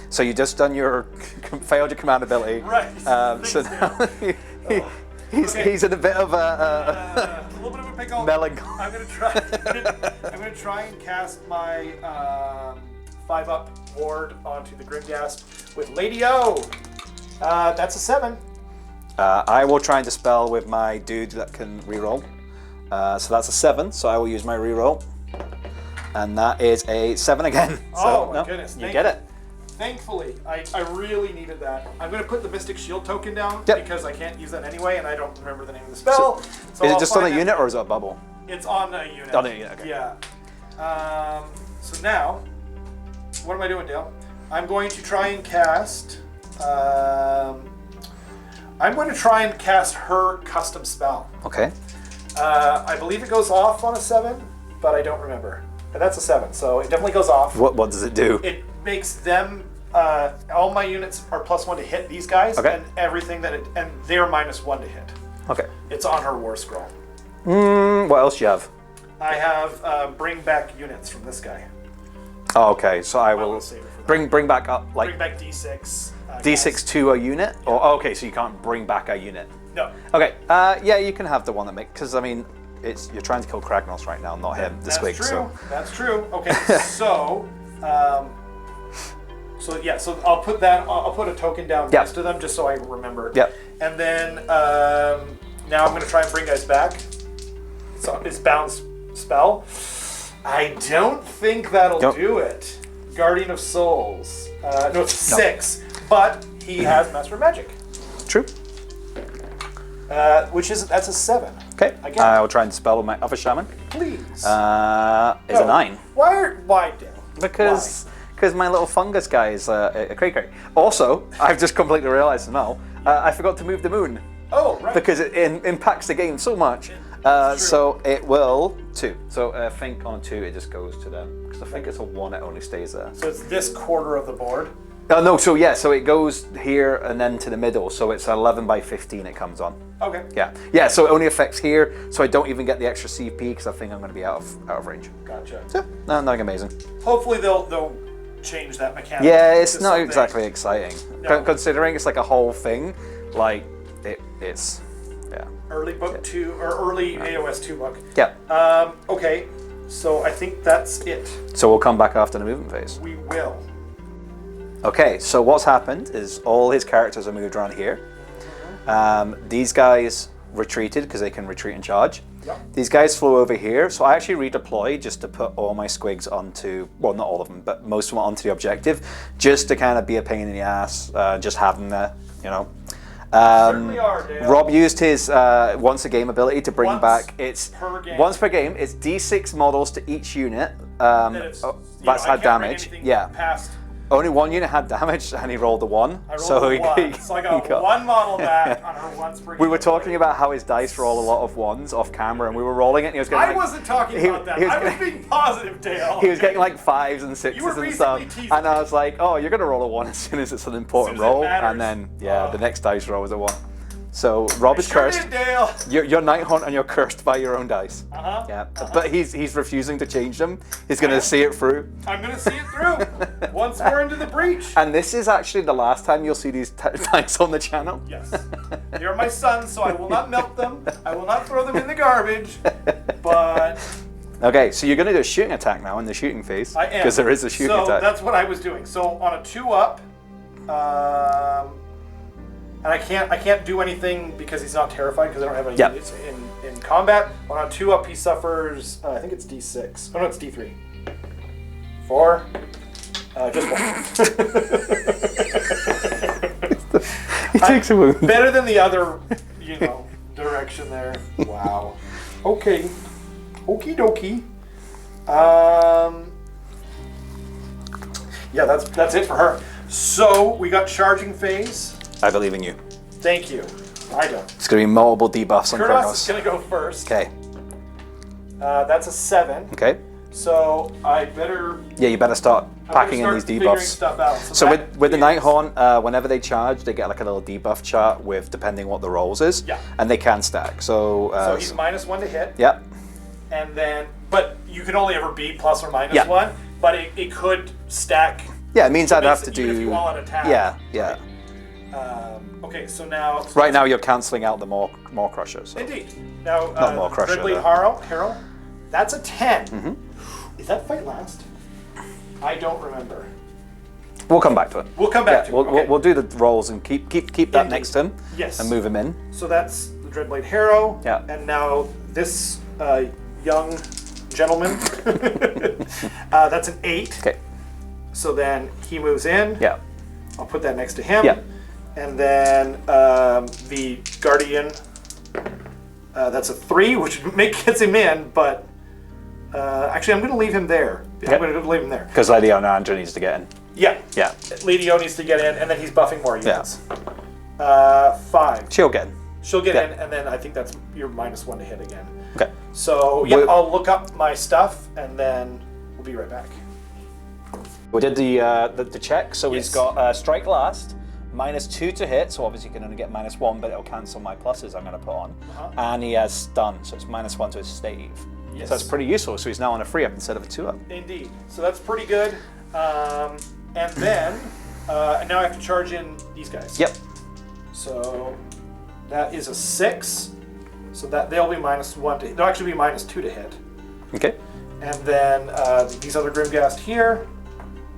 So you just done your failed your command ability. right. So Thanks, now Dan. he's in a bit of a A little bit of a pickle. melancholy. I'm gonna try and cast my 5-up ward onto the Grimgasp with Lady O. That's a 7. I will try and dispel with my dude that can reroll. So that's a 7. So I will use my reroll, and that is a 7 again. So, Oh my goodness! You get it. Thankfully, I really needed that. I'm going to put the Mystic Shield token down Yep. because I can't use that anyway, and I don't remember the name of the spell. So Is I'll it just on a find it. unit or is it a bubble? It's on a unit. On a unit, okay. Yeah. So now, what am I doing, Dale? I'm going to try and cast. I'm going to try and cast her custom spell. Okay. I believe it goes off on a 7, but I don't remember. And that's a 7, so it definitely goes off. What does it do? It makes them. All my units are +1 to hit these guys, Okay. and everything and they're -1 to hit. Okay. It's on her war scroll. What else do you have? I have bring back units from this guy. Oh, okay. So I will will save it for that. bring back up like Bring back D6. D6 guys. to a unit. Or okay, so you can't bring back a unit. No. Okay. Yeah, you can have the one that makes because I mean you're trying to kill Kragnos right now, not him this That's week. true. So That's true. Okay, so. So I'll put that. I'll put a token down Yeah. next to them just so I remember. Yeah. And then now I'm going to try and bring guys back. It's bounce spell. I don't think that'll Nope. do it. Guardian of Souls. No, it's 6, but he has Master of Magic, true. that's a 7. Okay. Again. I'll try and dispel with my other shaman. Please. Is a 9 Why, Dale? because my little fungus guy is a cray. Also, I've just completely realised now. I forgot to move the moon. Oh, right. Because it impacts the game so much. So it will 2. So I think on a 2 it just goes to them. Because I think it's a 1, it only stays there. So it's this quarter of the board. No, so yeah, so it goes here and then to the middle. So it's 11 by 15 it comes on. Okay. Yeah. So it only affects here. So I don't even get the extra CP because I think I'm going to be out of range. Gotcha. So no, nothing amazing. Hopefully they'll change that mechanic. Yeah, it's to not something. exactly exciting. No. Considering it's like a whole thing, like it's yeah. Early book 2 or early AOS 2 book. Yeah. Okay. So I think that's it. So we'll come back after the movement phase. We will. Okay, so what's happened is all his characters are moved around here. These guys retreated because they can retreat and charge. Yep. These guys flew over here, so I actually redeployed just to put all my squigs onto, well, not all of them, but most of them onto the objective, just to kind of be a pain in the ass, just have them there, you know. Certainly are, Dale. Rob used his once a game ability to bring Once back its per game. once per game. It's D6 models to each unit. That's Had damage. Yeah. Past. Only one unit had damage, and he rolled a 1. I rolled a 1, so I got one model back on her once per game. We were talking about how his dice roll a lot of 1s off camera, and we were rolling it, and he was getting I wasn't talking about that. I was being positive, Dale. He was getting like 5s and 6s You were and stuff. basically teasing And I was like, oh, you're going to roll a 1 as soon as it's an important As soon as it roll. matters. And then, yeah, the next dice roll was a 1. So Rob is Sure cursed. did, Dale. You're Nighthaunt and you're cursed by your own dice. Uh-huh. But he's refusing to change them. He's going to see it through. I'm going to see it through. Once we're into the breach. And this is actually the last time you'll see these dice on the channel. Yes. You're my son, so I will not melt them. I will not throw them in the garbage. But Okay, so you're going to do a shooting attack now in the shooting phase. I am. Because there is a shooting so attack. that's what I was doing. So on a 2-up, and I can't do anything because he's not terrified because I don't have any units in combat. On a 2-up, he suffers. I think it's D6. Oh no, it's D3. 4. Just 1. He takes a wound. Better than the other, direction there. Wow. Okay. Okie dokie. Yeah, that's it for her. So we got charging phase. I believe in you. Thank you. I don't. It's going to be multiple debuffs on Kurdoss is Kurdoss. going to go first. Okay. That's a 7. Okay. So I better. Yeah, you better start packing in these figuring debuffs. Stuff out. So with the Nighthaunt, whenever they charge, they get like a little debuff chart with depending what the rolls is. Yeah. And they can stack. So he's -1 to hit. Yep. And then, but you can only ever be plus or minus Yeah. 1. But it could stack. Yeah, it means I'd have to even if do. you all on attack. Yeah, yeah. Okay, so now. Right now you're cancelling out the more crushers. So. Indeed. Now, Not more crusher, Dreadblade though. Harrow. That's a 10. Is that fight last? I don't remember. We'll come back to it. We'll come back to it. Okay. We'll do the rolls and keep that Indeed. next to him. Yes. And move him in. So that's the Dreadblade Harrow. Yeah. And now this young gentleman. That's an 8. Okay. So then he moves in. Yeah. I'll put that next to him. Yeah. And then the Guardian. That's a 3, which gets him in, but actually I'm going to leave him there. Okay. I'm going to leave him there. Because Lady Olynder needs to get in. Yeah. Yeah. Lady O needs to get in, and then he's buffing more units. 5. She'll get in. She'll get Yeah. in, and then I think that's your -1 to hit again. Okay. So yeah, We'll- I'll look up my stuff, and then we'll be right back. We did the check, so he's Yes. got strike last, -2 to hit, so obviously you can only get -1, but it'll cancel my pluses I'm going to put on. And he has stun, so it's -1 to his stave. Yes. So that's pretty useful, so he's now on a 3-up instead of a 2-up. Indeed. So that's pretty good. And then now I have to charge in these guys. Yep. So that is a 6. So that they'll be -1 to hit. They'll actually be -2 to hit. Okay. And then these other Grimghast here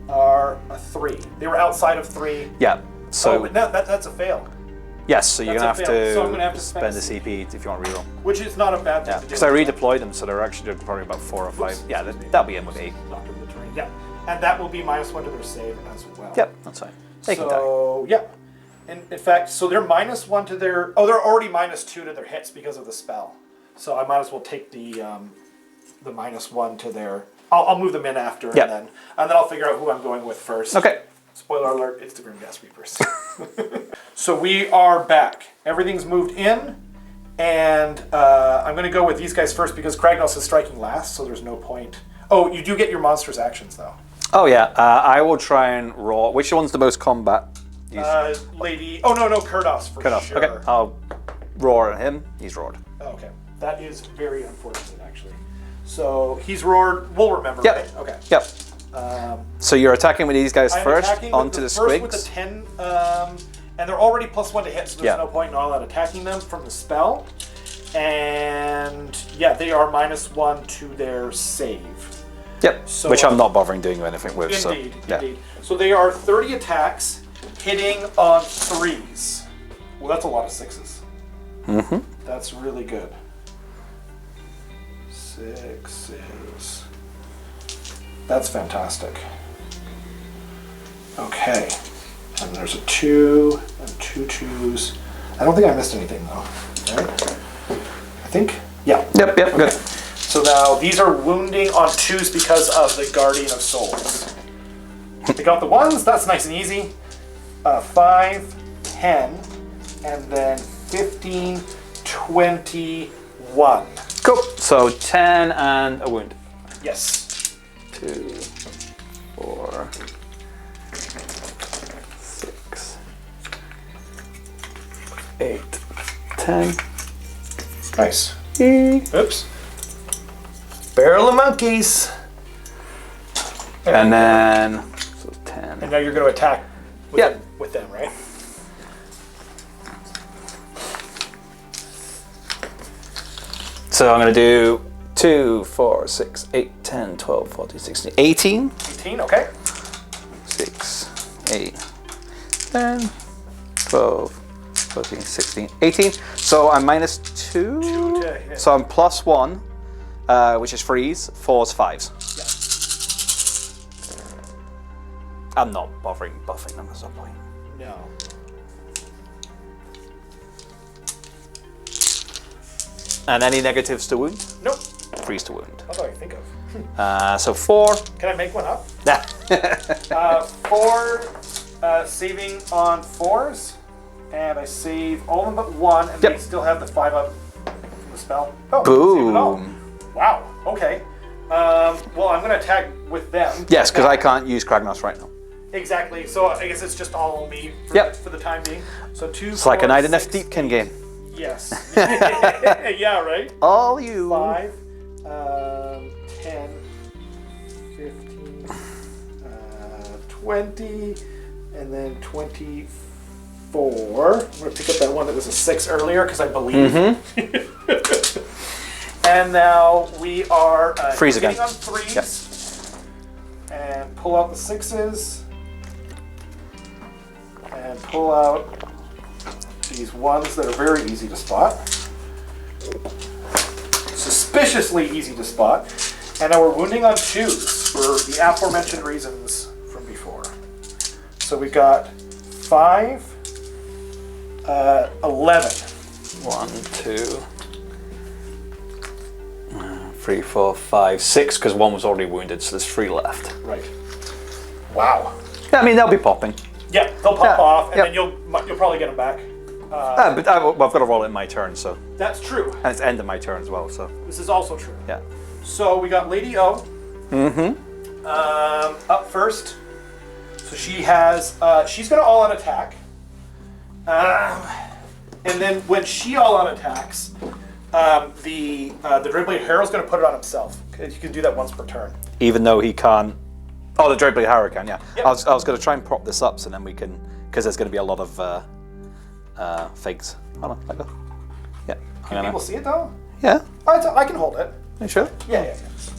are a 3. They were outside of 3. Yeah. So but no, that's a fail. yes, so you're that's going a to have fail. to, So I'm gonna have to spend spend a CP if you want to reroll. Which is not a bad thing Yeah, to do. because I redeployed them, so they're actually doing probably about 4 or 5. Yeah, that'll be in with 8. Knocked over the terrain. Yeah. And that will be -1 to their save as well. Yep, that's fine. They can die. So, yeah. In fact, so they're -1 to their... Oh, they're already -2 to their hits because of the spell. So I might as well take the -1 to their... I'll move them in after, Yeah. and then I'll figure out who I'm going with first. Okay. Spoiler alert, it's the Grimghast Reapers. So we are back. Everything's moved in, and I'm going to go with these guys first because Kragnos is striking last, so there's no point. Oh, you do get your monster's actions, though. Oh, yeah. I will try and roar. Which one's the most combat? Lady... Oh, no, Kurdoss for Cut off. sure. Okay. I'll roar at him. He's roared. Oh, okay. That is very unfortunate, actually. So he's roared. We'll remember, Yep. right? Okay. Yep. So you're attacking with these guys I'm first attacking with onto the first squigs. with the 10, and they're already +1 to hit, so there's Yeah. no point in all that attacking them from the spell. And yeah, they are -1 to their save. Yep. So, Which I'm not bothering doing anything with. Indeed, so, yeah. indeed. So they are 30 attacks, hitting on 3s. Well, that's a lot of 6s. Mm-hmm. That's really good. 6s. That's fantastic. Okay. And there's a 2 and 2 2s. I don't think I missed anything though. Right? I think. Yeah. Yep, Okay. good. So now these are wounding on 2s because of the Guardian of Souls. They got the 1s, that's nice and easy. 5, 10, and then 15, 21. Cool. So 10 and a wound. Yes. 2, 4, 6, 8, 10. Nice. Oops. Barrel of monkeys. And then so 10. And now you're going to attack with them, right? So I'm going to do 2, 4, 6, 8, 10, 12, 14, 16, 18. 18, okay. 6, 8, 10, 12, 14, 16, 18. So I'm minus 2. 2 to hit. So I'm plus 1, which is freeze. 4's 5s. Yeah. I'm not bothering buffing them at some point. No. And any negatives to wound? Nope. Freeze to wound. That's all I can think of. So 4. Can I make one up? Nah. 4 saving on 4s, and I save all of them but 1, and they still have the 5 up from the spell. Oh, save it all. Boom. Wow. Okay. Well, I'm going to attack with them. Yes, because I can't use Kragnos right now. Exactly. So I guess it's just all me for the time being. So 2. It's like a Night in a Deepkin game. Yes. Yeah. Right. All you. 5, 10, 15, 20, and then 24. I'm going to pick up that one that was a 6 earlier because I believe. And now we are freeze hitting again on 3s. And pull out the 6s. And pull out these ones that are very easy to spot. Suspiciously easy to spot. And now we're wounding on 2s for the aforementioned reasons from before. So we got 5, 11. 1, 2, 3, 4, 5, 6, because 1 was already wounded, so there's 3 left. Right. Wow. Yeah, I mean, they'll be popping. Yeah, they'll pop off, and then you'll probably get them back. But I've got to roll it in my turn, so. That's true. And it's end of my turn as well, so. This is also true. Yeah. So we got Lady O. Mm-hmm. Up first. So she has, she's going to all-out attack. And then when she all-out attacks, the Dreadblade Herald's going to put it on himself. You can do that once per turn. Even though he can't. Oh, the Dreadblade Harrow can, yeah. Yep. I was going to try and prop this up so then we can, because there's going to be a lot of figs. Hold on, let go. Yeah. Can people see it though? Yeah. I can hold it. Are you sure? Yeah.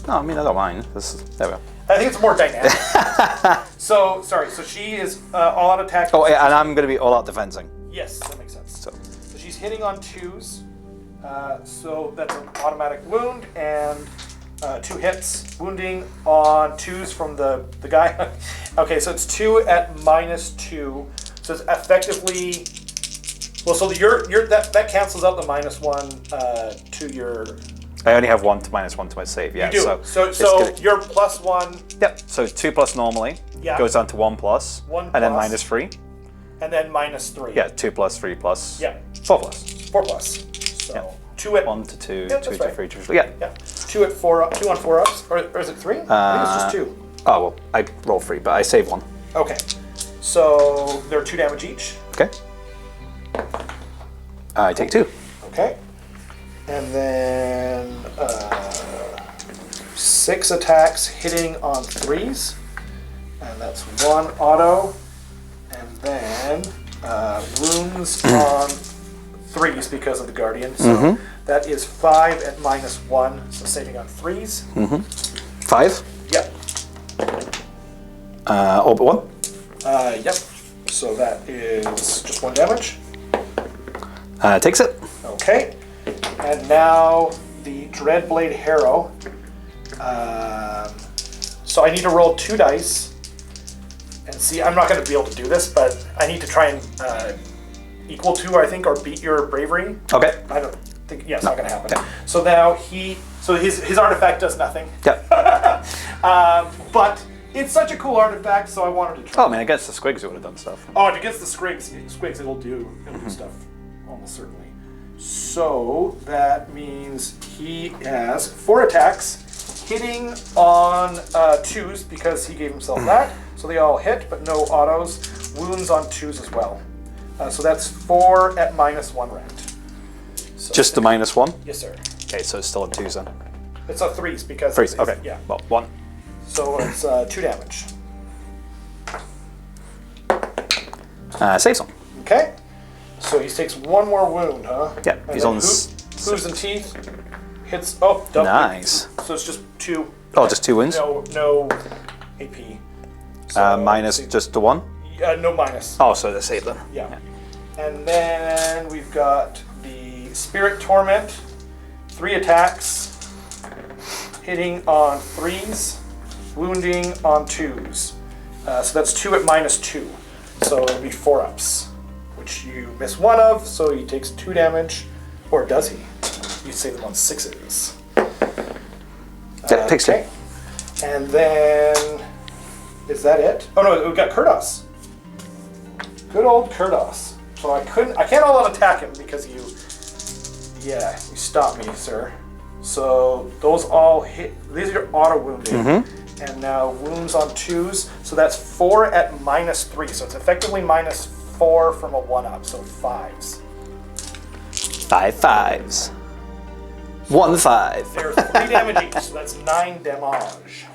No, I mean, I don't mind. There we go. I think it's more dynamic. So she is all out attack. Oh, yeah, and I'm going to be all out defensing. Yes, that makes sense. So she's hitting on 2s. So that's an automatic wound and 2 hits. Wounding on 2s from the guy. Okay, so it's 2 at -2. So it's effectively. Well, so that cancels out the -1 to your. I only have -1 to my save. Yeah. You do. So you're +1. Yep. So 2 plus normally. Yeah. Goes down to 1 plus. 1 and then plus. -3. And then -3. Yeah. 2 plus 3 plus. Yeah. 4 plus. 4 plus. So Yeah. 2 at 1 to 2. Yeah, 2 that's to right. 3 to 4. Yeah. Yeah. 2 at 4 up. 2 on 4 ups, or is it 3? I think it's just 2. Oh well, I roll 3, but I save 1. Okay. So they're 2 damage each. Okay. I take 2. Okay. And then 6 attacks hitting on 3s. And that's 1 auto. And then wounds on 3s because of the Guardian. So that is 5 at -1. So saving on 3s. 5. Yep. All but 1. Yep. So that is just 1 damage. Takes it. Okay. And now the the Dreadblade Harrow. So I need to roll 2 dice. And see, I'm not going to be able to do this, but I need to try and equal to, I think, or beat your bravery. Okay. I don't think, yeah, it's not going to happen. Okay. So now his artifact does nothing. Yep. But it's such a cool artifact, so I wanted to try. Oh, man, against the squigs it would have done stuff. Oh, and against the squigs it'll do stuff, almost certainly. So that means he has 4 attacks, hitting on 2s because he gave himself that. So they all hit, but no autos. Wounds on 2s as well. So that's 4 at -1 rend. So Just the -1? Yes, sir. Okay, so it's still on 2s then. It's a 3s because... 3s, okay. Yeah. Well, 1. So it's 2 damage. Saves him. Okay. So he takes 1 more wound, huh? Yeah, And he's then on... hooves and teeth. Hits... Oh, double. Nice. So it's just 2. Oh, just 2 wounds? No AP. So minus just the 1? No minus. Oh, so they're saved then. Yeah. And then we've got the Spirit Torment. 3 attacks. Hitting on 3s. Wounding on 2s. So that's 2 at -2. So it'll be 4-ups. Which you miss 1 of, so he takes 2 damage. Or does he? You save them on 6s. Yeah, takes 2. Okay. And then... Is that it? Oh no, we've got Kurdoss. Good old Kurdoss. So I can't all out attack him because you stopped me, sir. So those all hit, these are auto wounding. And now wounds on 2s, so that's 4 at -3. So it's effectively -4 from a 1-up, so 5s. 5 5s. 1 5. There's 3 damage each, so that's 9 damage.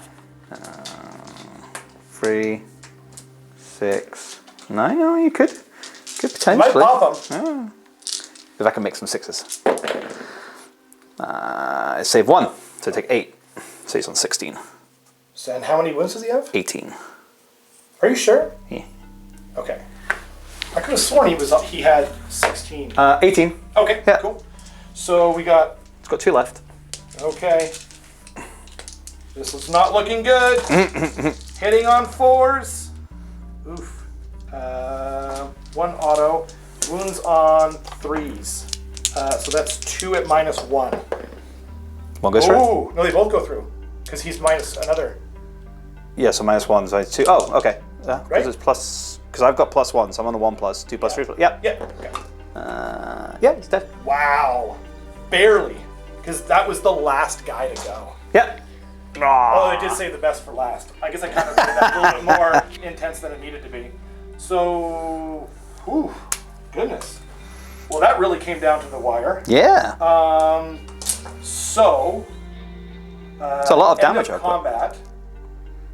3, 6, 9. Oh, you could potentially. Might pop them. If I can make some 6s. Save 1, so take 8. So he's on 16. So, and how many wounds does he have? 18. Are you sure? Yeah. Okay. I could have sworn he had 16. 18. Okay, Yeah. cool. So we got... It's got 2 left. Okay. This is not looking good. Hitting on 4s. Oof. 1 auto. Wounds on 3s. So that's 2 at -1. 1 goes through? Oh, no, they both go through. Because he's minus another. Yeah, so -1, so 2. Oh, okay. Because Right? it's plus... Because I've got +1, so I'm on the 1 plus. 2 plus 3 plus. Yep. Yeah. Okay. Yeah, he's dead. Wow. Barely. Because that was the last guy to go. Yep. Although I did save the best for last. I guess I kind of made that a little bit more intense than it needed to be. So, whew, goodness. Well, that really came down to the wire. Yeah. So, it's a lot of damage end of output. combat,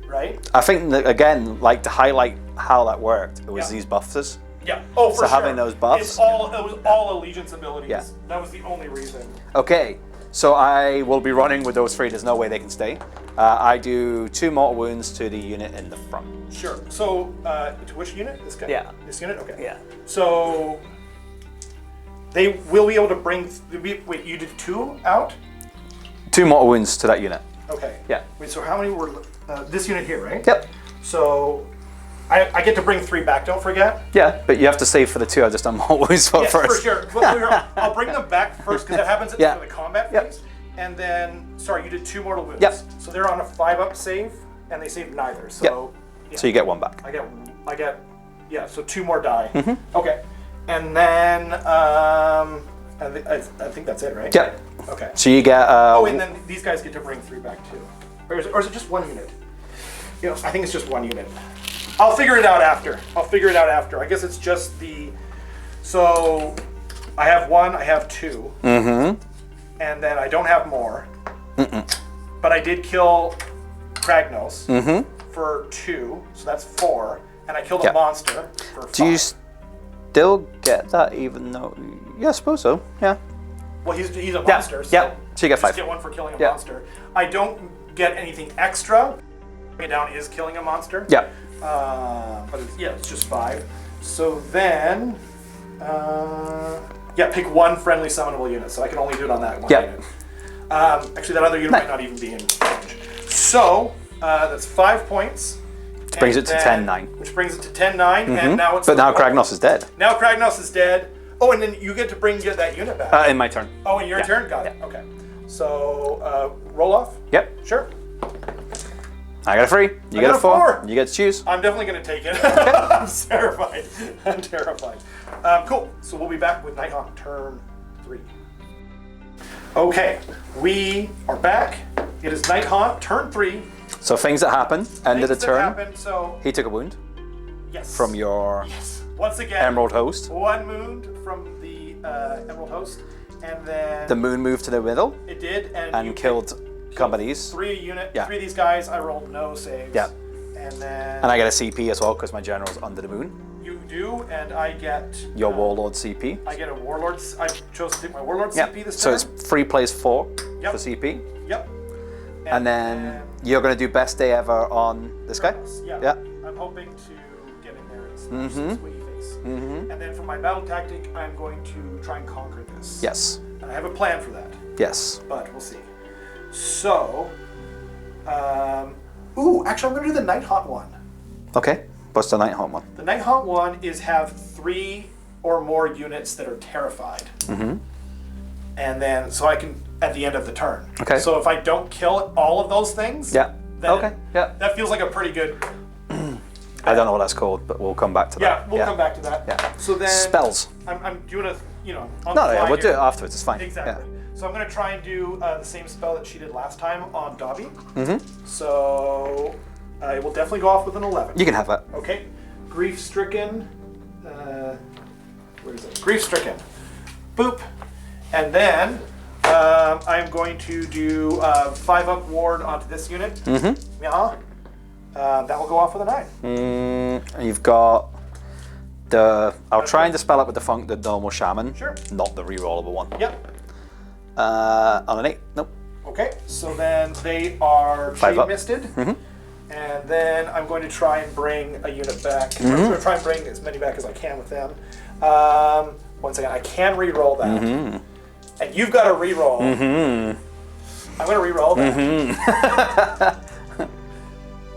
right? I think that, again, like to highlight how that worked, it was Yeah. these buffers. Yeah. Oh, for So sure. having those buffs- It was all allegiance abilities. Yeah. That was the only reason. Okay, so I will be running with those 3. There's no way they can stay. I do 2 mortal wounds to the unit in the front. Sure. So, to which unit? This guy? Yeah. This unit? Okay. Yeah. So, they will be able to bring... Wait, you did 2 out? 2 mortal wounds to that unit. Okay. Yeah. Wait, so how many were... this unit here, right? Yep. So, I get to bring 3 back, don't forget? Yeah, but you have to save for the 2 I've just done mortal wounds for Yes, first. for sure. I'll bring them back first, because that happens at Yeah. the combat Yep. phase. And then, sorry, you did 2 mortal wounds. Yep. So they're on a 5-up save, and they saved neither. So, yeah. So you get 1 back. I get, yeah, so 2 more die. Okay. And then, I think that's it, right? Yep. Okay. So you get... Oh, and then these guys get to bring 3 back too. Or is it just 1 unit? You know, I think it's just 1 unit. I'll figure it out after. I guess it's just the... So, I have 1, I have 2. And then I don't have more. But I did kill SQUIGNOS for 2, so that's 4. And I killed a monster for 5. Do you still get that even though... Yeah, I suppose so. Yeah. Well, he's a monster, so... Yeah, so you get 5. Just get 1 for killing a monster. I don't get anything extra. Bring it down is killing a monster. Yeah. But it's just 5. So then, pick 1 friendly summonable unit. So I can only do it on that 1 unit. Actually, that other unit might not even be in range. So, that's 5 points. Which brings it to 10-9. Which brings it to 10-9, and now it's... But now Kragnos is dead. Now Kragnos is dead. Oh, and then you get to get that unit back. In my turn. Oh, in your turn? Got it. Okay. So, roll off? Yep. Sure. I got a 3. You got a 4. You get to choose. I'm definitely going to take it. I'm terrified. I'm terrified. Cool. So we'll be back with Nighthaunt Turn 3. Okay. We are back. It is Nighthaunt Turn 3. So things that happen. End of the turn. Happened, so he took a wound. Yes. From your Once again, Emerald Host. 1 wound from the Emerald Host. And then... The moon moved to the middle. It did. And killed companies. 3 of these guys. I rolled no saves. Yeah. And then... And I get a CP as well because my general's under the moon. You do, and I get... Your Warlord CP. I get a Warlord... I chose to take my Warlord CP this so time. it's 3 plays 4 for CP. Yep. And then you're going to do best day ever on this guy? Yeah. I'm hoping to get in there and swiggy face. And then for my battle tactic, I'm going to try and conquer this. Yes. And I have a plan for that. Yes. But we'll see. So... actually I'm going to do the Nighthaunt one. Okay. What's the Nighthaunt one? The Nighthaunt one is have 3 or more units that are terrified. And then, so I can, at the end of the turn. Okay. So if I don't kill all of those things, then that feels like a pretty good... I don't know what that's called, but we'll come back to that. Yeah, we'll come back to that. Yeah. So then... Spells. I'm doing a, on No, the fly we'll do here. it afterwards, it's fine. Exactly. Yeah. So I'm going to try and do the same spell that she did last time on Dobby. So it will definitely go off with an 11. You can have that. Okay. Grief-stricken. Where is it? Grief-stricken. Boop. And then I'm going to do 5-up ward onto this unit. Yeah. That will go off with a 9. You've got the... I'll try and dispel it with the normal shaman. Sure. Not the rerollable one. Yep. On an 8. Nope. Okay. So then they are 5 up. misted. And then I'm going to try and bring a unit back. I'm going to try and bring as many back as I can with them. Once again, I can re-roll that. And you've got to re-roll. I'm going to re-roll that.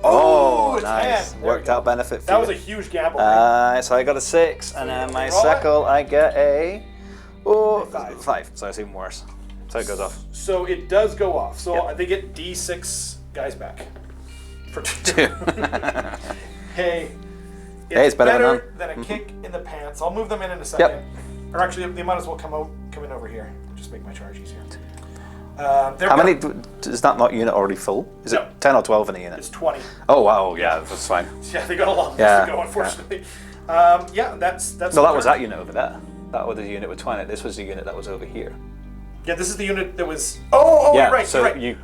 Oh, it's nice. 10. Worked out benefit for That you. was a huge gamble. So I got a 6, and then my second I get a 5. So it's even worse. So it goes off. So it does go off. So they get D6 guys back. For 2. Hey, it's better than a kick in the pants. I'll move them in a second. Or actually, they might as well come in over here. Just make my charge easier. How many? Is that not unit already full? Is it 10 or 12 in a unit? It's 20. Oh wow, yeah, that's fine. Yeah, they got a long list to go, unfortunately. That's. No, that was that unit over there. That was the unit with 20. This was the unit that was over here. Yeah, this is the unit that was. Oh, yeah, you're right. So you're right. you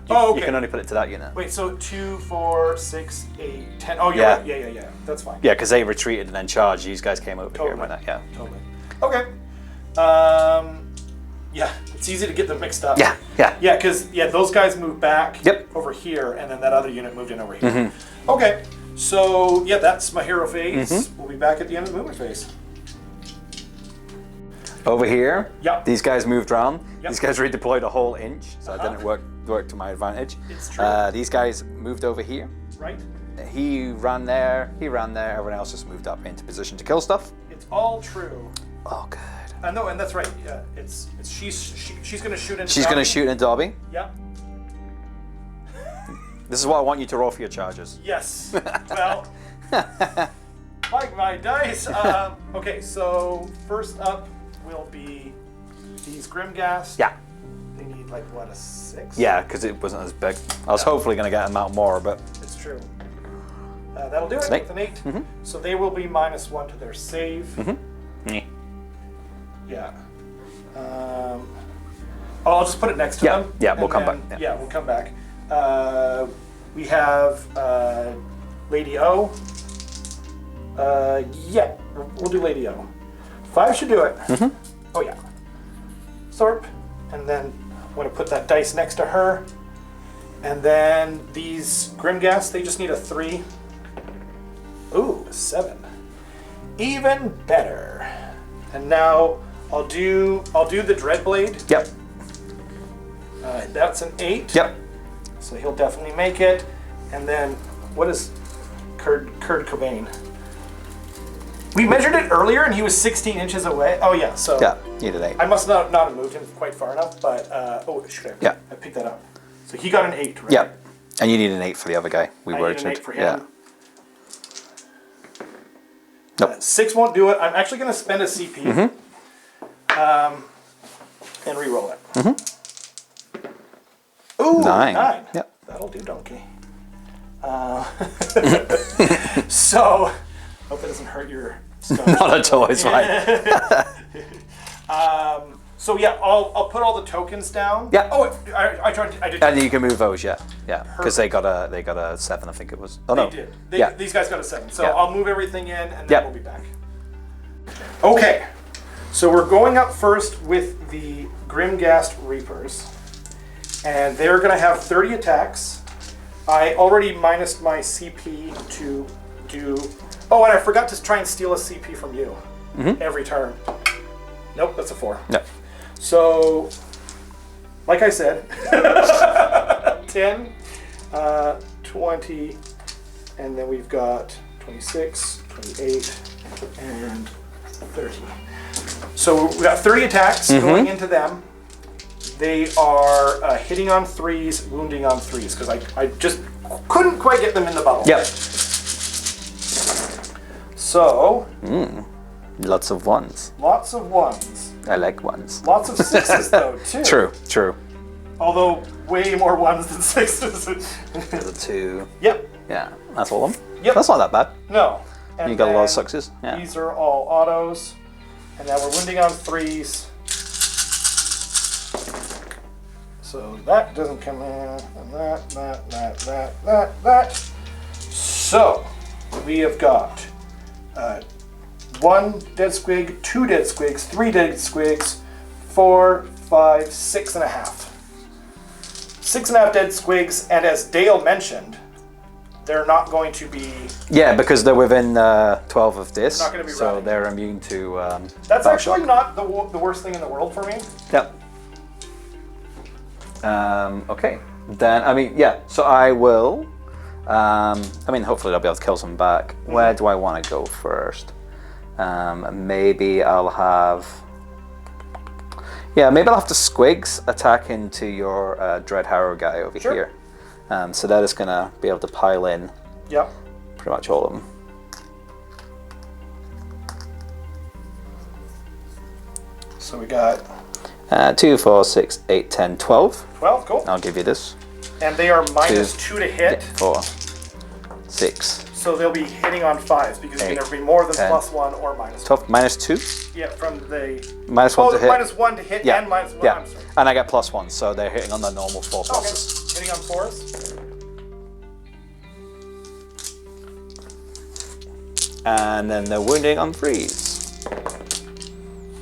can only put it to that unit. Wait, so 2, 4, 6, 8, 10. Oh, you're right. Yeah. That's fine. Yeah, because they retreated and then charged. These guys came over here and went that. Yeah. Totally. Okay. Yeah, it's easy to get them mixed up. Yeah. Yeah, because those guys moved back Yep. over here, and then that other unit moved in over here. Okay, so that's my hero phase. We'll be back at the end of the movement phase. Over here, Yep. these guys moved around. Yep. These guys redeployed a whole inch, so that didn't work to my advantage. It's true. These guys moved over here. Right? He ran there, everyone else just moved up into position to kill stuff. It's all true. Oh, good. No, and that's right. Yeah, it's she's gonna shoot into. She's going to shoot into Dobby. Yeah. This is what I want you to roll for your charges. Yes. Well, like my dice. Okay, so first up will be these Grimghast. Yeah. They need a 6? Yeah, because it wasn't as big. I was hopefully going to get them out more, but... It's true. That'll do it with an 8. So they will be -1 to their save. Yeah. I'll just put it next to them. Yeah, we'll come back. Yeah, we'll come back. We have Lady O. We'll do Lady O. 5 should do it. Oh yeah. Thorpe. And then I'm going to put that dice next to her. And then these Grimghast, they just need a 3. Ooh, a 7. Even better. And now I'll do the Dreadblade. Yep. That's an 8. Yep. So he'll definitely make it. And then, what is Kurt Cobain? We measured it earlier and he was 16 inches away. Oh yeah, so... Yeah, you did 8. I must not have moved him quite far enough, but... should I? Yeah. I picked that up. So he got an 8, right? Yep. And you need an 8 for the other guy. We I were need an 8 for him. Yeah. Nope. 6 won't do it. I'm actually going to spend a CP. And re-roll it. Ooh, 9. Yep. That'll do, donkey. So, hope it doesn't hurt your stomach. Not at all, it's fine. So yeah, I'll put all the tokens down. Yeah. Oh, I did. And you can move those, yeah. Because they got a 7, I think it was. Oh no. They did. Yeah. These guys got a 7. So Yeah. I'll move everything in and then Yeah. we'll be back. Okay. So we're going up first with the Grimghast Reapers. And they're going to have 30 attacks. I already minused my CP to do... Oh, and I forgot to try and steal a CP from you every turn. Nope, that's a 4. No. So, like I said, 10, 20, and then we've got 26, 28, and 30. So we've got 30 attacks going into them. They are hitting on 3s, wounding on 3s, because I just couldn't quite get them in the bubble. Yep. So... Lots of 1s. Lots of 1s. I like 1s. Lots of 6s, though, too. True. Although, way more 1s than 6s. There's a 2. Yep. Yeah, that's all of them. Yep. That's not that bad. No. And You got a lot of then 6s. Yeah. These are all autos. And now we're wounding on 3s. So that doesn't come in. And that. So, we have got 1 dead squig, 2 dead squigs, 3 dead squigs, 4, 5, 6.5. 6.5 dead squigs, and as Dale mentioned, they're not going to be... Yeah, because they're within 12 of this, They're not gonna be so running. they're immune to That's fire actually shock. not the worst thing in the world for me. Yep. Okay. Then, I mean, yeah, so I will... hopefully I'll be able to kill some back. Where do I want to go first? Maybe I'll have... Yeah, maybe I'll have the Squigs attack into your Dread Harrow guy over here. So that is going to be able to pile in Yep. pretty much all of them. So we got 2, 4, 6, 8, 10, 12. 12, cool. I'll give you this. And they are -2 to hit, 4, 6, so they'll be hitting on 5s because you can 8, never be more than 10, +1 or -1. 12, -2. Yeah, from the... -1 to hit. -1 to hit Yeah. and -1. Yeah, I'm sorry. and I get +1, so they're hitting on the normal 4 Okay. pluses. Hitting on 4s. And then they're wounding on 3s.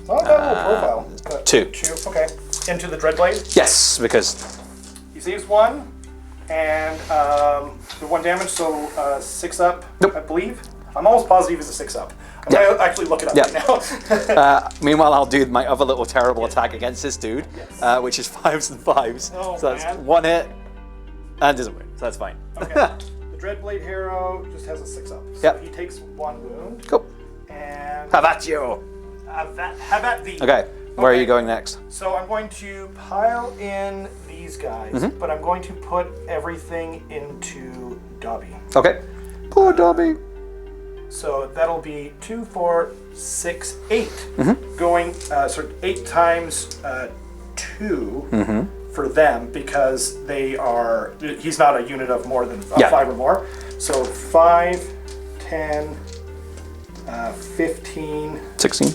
Oh, that little profile. 2. 2, okay. Into the Dreadblade. Yes, because He saves 1, and the 1 damage, so 6 up, Nope. I believe. I'm almost positive he's a 6 up. I'm Yeah. gonna actually look it up Yeah. right now. meanwhile I'll do my other little terrible attack against this dude, which is 5s and 5s. Oh, so that's man. 1 hit and doesn't win, so that's fine. Okay. The Dreadblade hero just has a 6 up. So Yep. he takes 1 wound. Cool. And Have at you. have at thee. Okay, where are Okay. you going next? So I'm going to pile in these guys, but I'm going to put everything into Dobby. Okay. Poor Dobby. So that'll be 2, 4, 6, 8. Going, 8 times 2 for them because they are, he's not a unit of more than 5 or more. So 5, 10, 15, 16.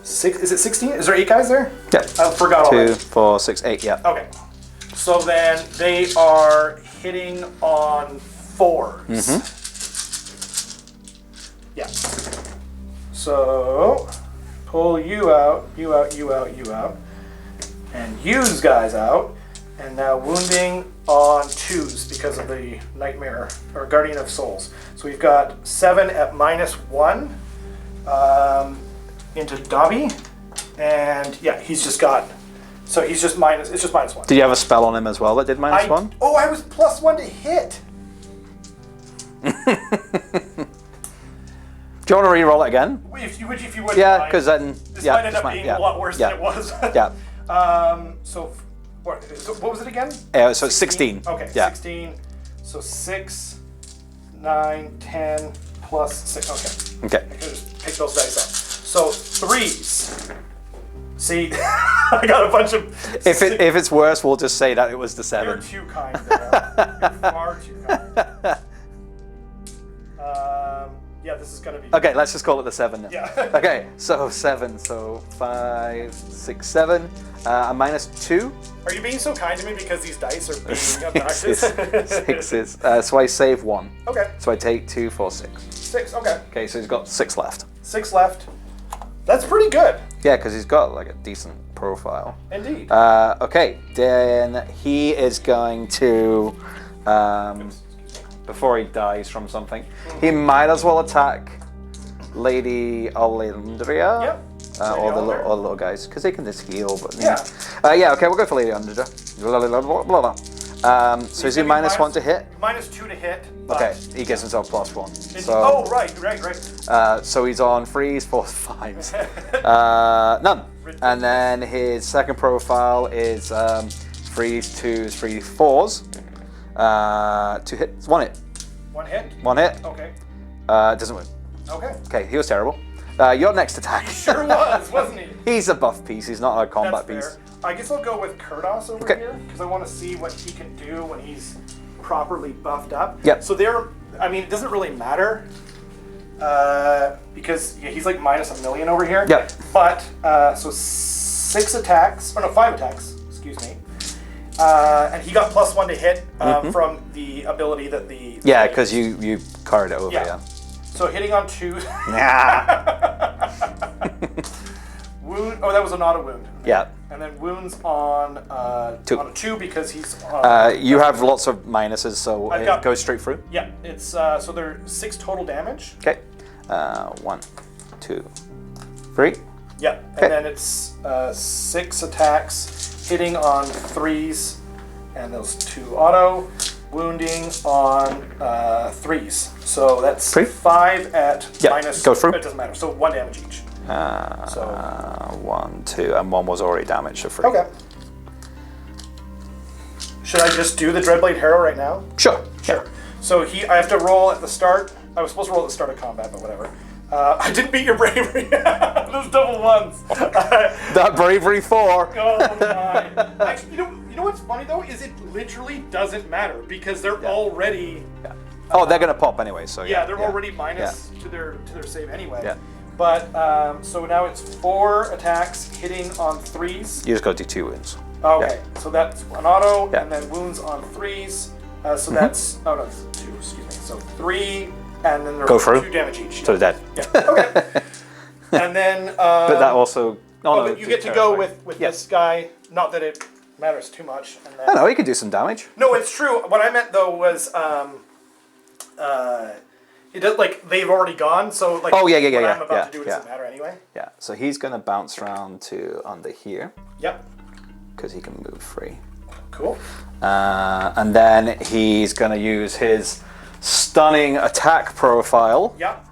6, is it 16? Is there 8 guys there? Yep. I forgot all 2, that. 4, 6, 8, yeah. Okay. So then they are hitting on 4s. Yeah. So pull you out, you out, you out, you out. And use guys out. And now wounding on 2s because of the Nightmare, or Guardian of Souls. So we've got 7 at -1 into Dobby. And yeah, he's just got So he's just minus. It's just -1. Did you have a spell on him as well that did -1? Oh, I was +1 to hit. Do you want to re-roll it again? If you would. Yeah, because then this might end up being a lot worse than it was. Yeah. So what was it again? So it's 16. Okay. Yeah. 16. So 6, 9, 10 plus 6. Okay. Okay. I can just pick those dice up. So 3s. See, I got a bunch of. If it's worse, we'll just say that it was the 7. You're too kind there. You're far too kind. Yeah, this is gonna be. Okay, let's just call it the 7 then. Yeah. Okay, so 7. So 5, 6, 7. A -2. Are you being so kind to me because these dice are being obnoxious? Sixes. So I save 1. Okay. So I take 2, 4, 6. 6. Okay. Okay, so he's got 6 left. 6 left. That's pretty good. Yeah, because he's got like a decent profile. Indeed. Okay, then he is going to, before he dies from something, he might as well attack Lady Olynder. Yep. Or the little guys, because they can just heal. But Yeah. Yeah. Okay, we'll go for Lady Olynder. So is he -1 to hit? -2 to hit. But Okay, he gets himself +1. So, oh, right. so he's on 3s, 4s, 5s. None. And then his second profile is 3s, 2s, 3s, 4s. 2 hits, 1 hit. 1 hit? 1 hit. Okay. Doesn't win. Okay. Okay, he was terrible. Your next attack. He sure was, wasn't he? He's a buff piece, he's not a combat That's piece. fair. I guess I'll go with Kurdoss over here, because I want to see what he can do when he's properly buffed up. Yep. So it doesn't really matter, because he's like -1,000,000 over here. Yep. But, so 5 attacks, excuse me. And he got +1 to hit from the ability that the... Yeah, because you carried it over, yeah. So hitting on 2... Wound. Oh, that was an auto wound. Yeah. And then wounds on 2. on a 2 because he's. You have lots of minuses, so it goes straight through. Yeah, it's so there are 6 total damage. Okay. 1, 2, 3. Yeah, and then it's 6 attacks, hitting on 3s, and those 2 auto, wounding on 3s. So that's 5 at minus. Go through. It doesn't matter. So 1 damage each. 1, 2, and 1 was already damaged for 3. Okay. Should I just do the Dreadblade Harrow right now? Sure. Sure. So I have to roll at the start. I was supposed to roll at the start of combat, but whatever. I didn't beat your bravery. Those double 1s. That bravery 4. Oh my! Actually, you know what's funny though is it literally doesn't matter because they're already. Yeah. Oh, they're gonna pop anyway. So yeah, they're already minus to their save anyway. Yeah. But so now it's 4 attacks hitting on 3s. You just gotta do 2 wounds. Okay, so that's an auto, Yeah. and then wounds on 3s. So that's 2. Excuse me. So 3, and then Go through. 2 damage each. So they're dead. Yeah. Okay. And then. But that also. but you get to go with this guy. Not that it matters too much. And then, I know he could do some damage. No, it's true. What I meant though was, it does like they've already gone. So like. Oh yeah. What I'm about to do doesn't matter anyway. Yeah. So he's gonna bounce around to under here. Yep. Because he can move free. Cool. And then he's gonna use his stunning attack profile. Yep.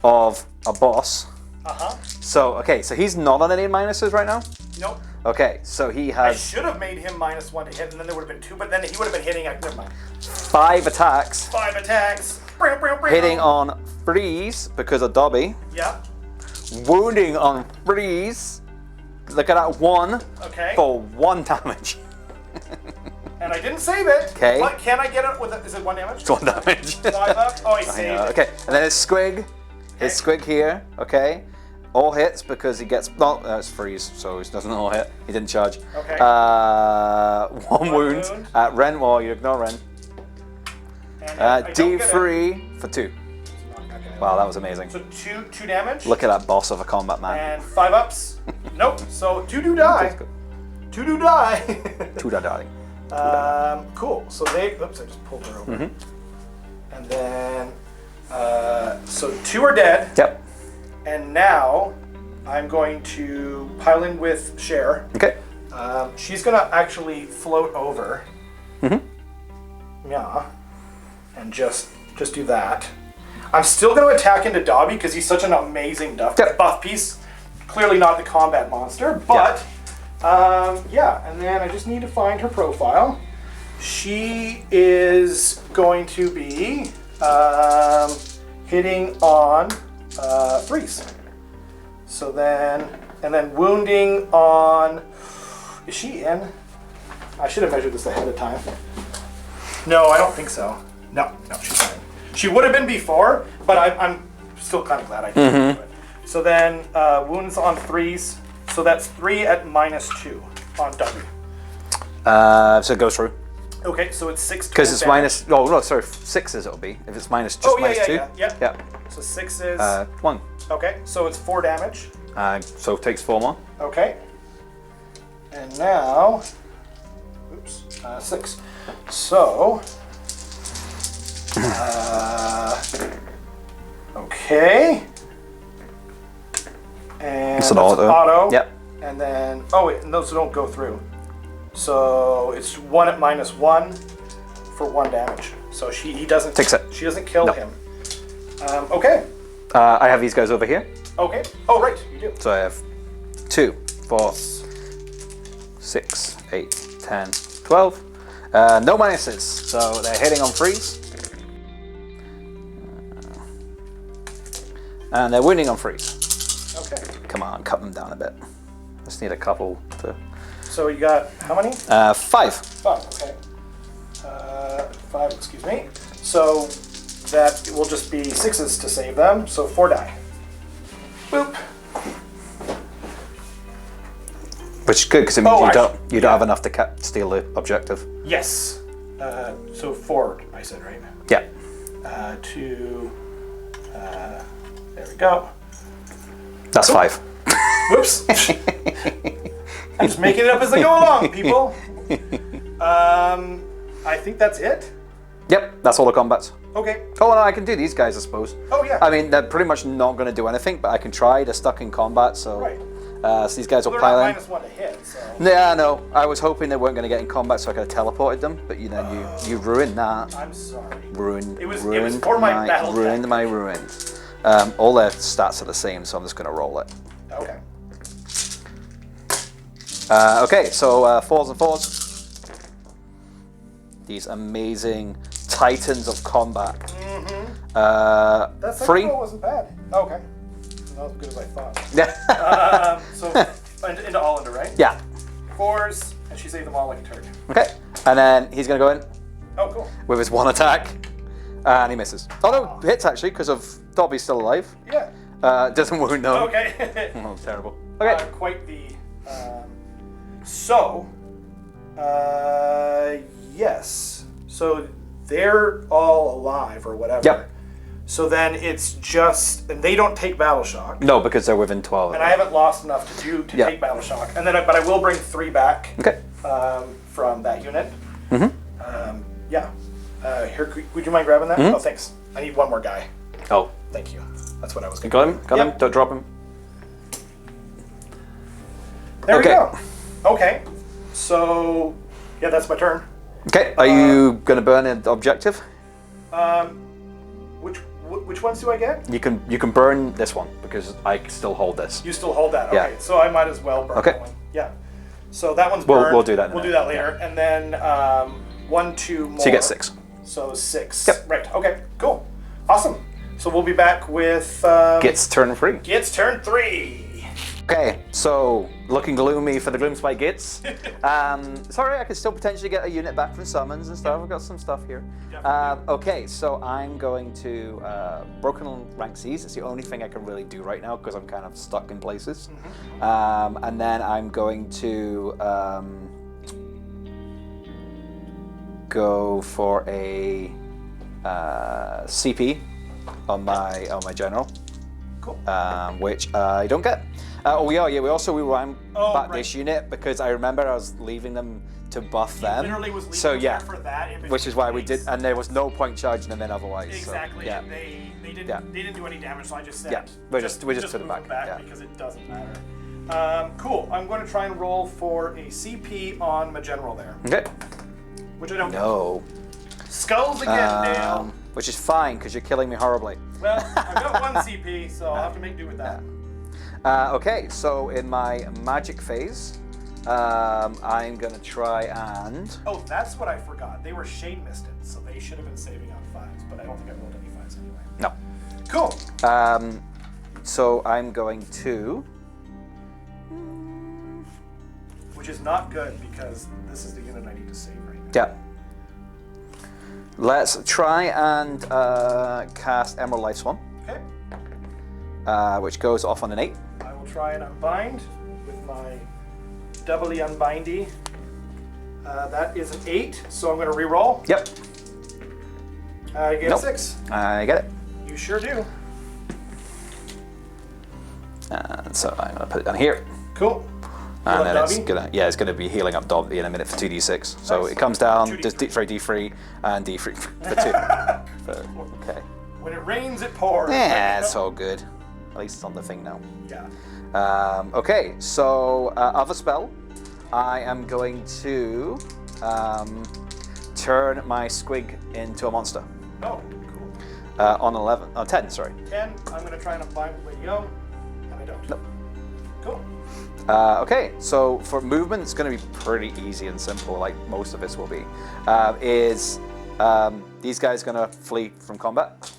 Of a boss. Uh-huh. So so he's not on any minuses right now. Nope. Okay, so he I has should have made him -1 to hit, and then there would have been 2. But then he would have been hitting. Never mind. 5 attacks. 5 attacks. Hitting on 3s because of Dobby. Yep. Wounding on 3s. Look at that 1. Okay. For 1 damage. And I didn't save it. Okay. But can I get it with it? Is it 1 damage? It's 1 damage. 5 up. Oh, I saved it. Okay, and then his squig. His squig here. Okay. All hits because he gets. No, it's freeze, so he doesn't all hit. He didn't charge. Okay. 1 wound at Ren. Well, you ignore Ren. D3 for 2. Okay. Wow, that was amazing. So 2 damage. Look at that boss of a combat man. And 5 ups. Nope. So 2 do die. 2 do die. 2 die. Cool. So they. Oops, I just pulled her over. And then. So 2 are dead. Yep. And now I'm going to pile in with Cher. Okay. She's gonna actually float over. Yeah, and just do that. I'm still gonna attack into Dobby because he's such an amazing buff piece. Clearly not the combat monster, but yeah. And then I just need to find her profile. She is going to be hitting on 3s. So then, and then wounding on. Is she in? I should have measured this ahead of time. No, I don't think so. No, she's not in. She would have been before, but I'm still kind of glad I didn't do it. So then wounds on 3s. So that's 3 at -2 on W. So it goes through. Okay, so it's 6. Because it's minus. Oh no, sorry, 6s it'll be. If it's minus just minus 2. Yeah. So 6 is 1. Okay, so it's 4 damage. So it takes 4 more. Okay. And now, oops, 6. So, okay. And it's an auto. Yep. And then, oh wait, those don't go through. So it's 1 at -1 for 1 damage. So he doesn't. Takes it. She doesn't kill him. Okay. I have these guys over here. Okay. Oh right, you do. So I have 2, 4, 6, 8, 10, 12. No minuses, so they're hitting on 3s. And they're wounding on 3s. Okay. Come on, cut them down a bit. Just need a couple to. So you got how many? 5. 5. Okay. 5. Excuse me. So that will just be 6s to save them. So 4 die. Boop. Which is good because it means you don't have enough to steal the objective. Yes. So 4, I said, right? Yeah. 2. There we go. That's 5. Whoops. I'm just making it up as I go along, people. I think that's it. Yep, that's all the combats. Okay. Oh, and I can do these guys, I suppose. Oh yeah. I mean, they're pretty much not going to do anything, but I can try. They're stuck in combat, so. Right. So these guys will They're pile not in. -1 to hit, so. Yeah, no. I was hoping they weren't going to get in combat, so I could have teleported them. But you ruined that. I'm sorry. Ruined. It was for my battle ruined deck. my ruin. All their stats are the same, so I'm just going to roll it. Okay. Okay, so 4s and 4s. These amazing titans of combat. That second 3. roll wasn't bad. Okay. Not as good as I thought. Yeah. So into Olynder, right? Yeah. 4s, and she saved them all like a turd. Okay, and then he's going to go in Oh, cool. with his 1 attack, and he misses. Oh no, hits actually, because of Dobby's still alive. Yeah. Doesn't wound, no. Okay. Oh, terrible. Okay. Quite the. So, yes. So they're all alive or whatever. Yep. So then it's just, and they don't take battle shock. No, because they're within 12. And I haven't lost enough to take battle shock. And then, but I will bring 3 back. Okay. From that unit. Mm-hmm. Yeah. Here, would you mind grabbing that? Mm-hmm. Oh, thanks. I need 1 more guy. Oh. Thank you. That's what I was going Got him? Got him? Don't drop him. There Okay. we go. Okay. So, yeah, that's my turn. Okay, are you going to burn an objective? Which ones do I get? You can burn this one because I can still hold this. You still hold that. Okay. Yeah. So I might as well burn Okay. that one. Yeah. So that one's We'll burned. do that in a We'll do minute. that later. And then 1, 2 more. So you get 6. So 6. Yep. Right. Okay. Cool. Awesome. So we'll be back with Gitz turn 3. Gitz turn 3. Okay, so looking gloomy for the Gloomspite Gitz. Sorry, I could still potentially get a unit back from summons and stuff. I've got some stuff here. Okay, so I'm going to Broken Rank Seas. It's the only thing I can really do right now because I'm kind of stuck in places. And then I'm going to go for a CP on my general. Cool. Which I don't get. We ran back right. this unit because I remember I was leaving them to buff them. Literally was leaving So them yeah, for that. which is why we did, and there was no point charging them in otherwise. Exactly. So, yeah. They didn't do any damage, so I just said Yeah, we just put it move back, yeah. because it doesn't matter. Cool. I'm going to try and roll for a CP on my general there. Okay. Which I don't get. No. Skulls again, Dale. Which is fine, because you're killing me horribly. Well, I've got 1 CP, so I'll have to make do with that. Okay, so in my magic phase, I'm going to try and... Oh, that's what I forgot. They were shade misted, so they should have been saving on 5s, but I don't think I rolled any 5s anyway. No. Cool. So I'm going to... Which is not good, because this is the unit I need to save right now. Yeah. Let's try and cast Emerald Life Swan, Okay. which goes off on an 8. I will try and unbind with my doubly unbindy. That is an 8, so I'm going to re-roll. Yep. I get Nope. a 6. I get it. You sure do. And so I'm going to put it down here. Cool. And then it's Dobby? it's gonna be healing up Dobby in a minute for 2d6. So Nice. it comes down, 2d3. does D3 and D3 for 2. Okay. When it rains, it pours. Yeah, it's all good. At least it's on the thing now. Yeah. Okay, so other spell, I am going to turn my squig into a monster. Oh, cool. On 10, sorry. 10. I'm going to try and unbind with Lady O, and I don't. Nope. Cool. Okay, so for movement, it's going to be pretty easy and simple, like most of this will be. These guys going to flee from combat?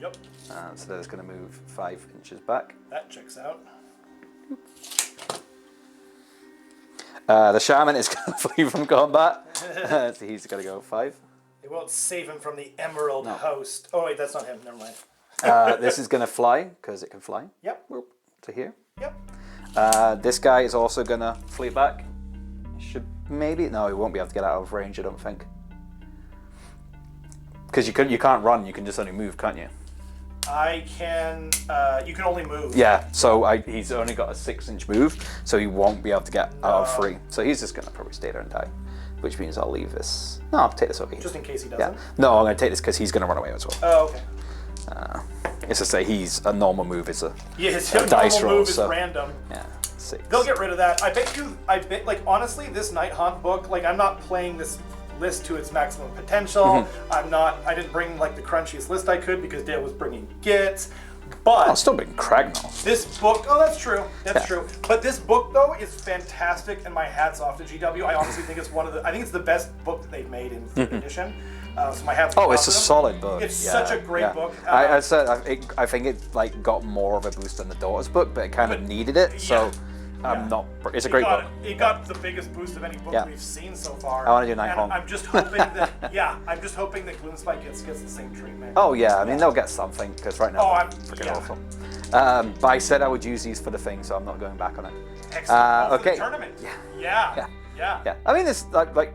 Yep. So they're just going to move 5 inches back. That checks out. The shaman is going to flee from combat. So he's going to go 5. It won't save him from the Emerald Host. Oh, wait, that's not him. Never mind. This is going to fly, because it can fly. Yep. Whoop, to here. Yep. This guy is also going to flee back. Should maybe... No, he won't be able to get out of range, I don't think. Because you can't run, you can just only move, can't you? I can... you can only move. Yeah, so he's only got a 6-inch move, so he won't be able to get out of free. So he's just going to probably stay there and die. Which means I'll leave this... No, I'll take this over here. Just in case he doesn't? Yeah. No, I'm going to take this because he's going to run away as well. Oh, okay. It's to say he's a normal move. It's a His dice normal roll, move is so- random. Yeah, 6. They'll get rid of that. I bet, like, honestly, this Nighthaunt book, like, I'm not playing this list to its maximum potential. Mm-hmm. I didn't bring, like, the crunchiest list I could because Dale was bringing Gitz. But I'll still bring Kragnos. this book, oh, that's true. That's Yeah. true. But this book, though, is fantastic, and my hat's off to GW. I honestly think it's I think it's the best book that they've made in 3rd edition. So my hat's Oh, off it's to a them. solid book. It's Yeah, such a great yeah. book. I think it like got more of a boost than the Daughter's book, but it kind of needed it. So I'm not. It's a great book. It got the biggest boost of any book Yeah. we've seen so far. I wanna do And Nighthaunt. I'm just hoping that I'm just hoping that Gloomspite gets the same treatment. Oh yeah, I mean they'll get something because right now Oh, they're freaking awful. But I said I would use these for the thing, so I'm not going back on it. Excellent. For okay. the tournament. Yeah. Yeah, I mean this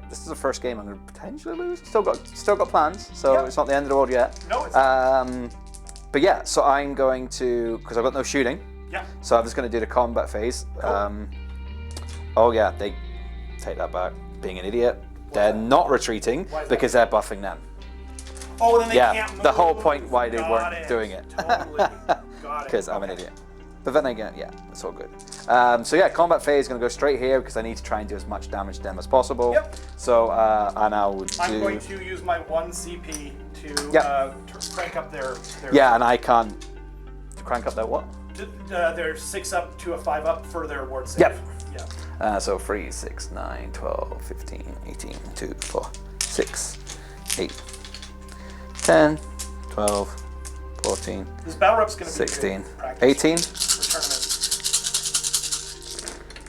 this is the first game I'm going to potentially lose. Still got plans, so Yep. it's not the end of the world yet. No, it's But yeah, so I'm going to because I've got no shooting, yeah. so I'm just going to do the combat phase. Cool. Oh yeah, they take that back. Being an idiot, they're not retreating Why is that? because they're buffing them. Oh, then they Yeah, can't move. the whole point why they Got weren't it. doing it. Totally. Got it. Because I'm an Okay. idiot. But then again, yeah, it's all good. So yeah, combat phase is going to go straight here because I need to try and do as much damage to them as possible. Yep. So, and I will do... I'm going to use my 1 CP to crank up their Yeah, and I can't... Crank up their what? their 6 up to a 5 up for their ward save. Yep. Yeah. So 3, 6, 9, 12, 15, 18, 2, 4, 6, 8, 10, 12, 14, This battle rep's going to be 16, good practice 18. for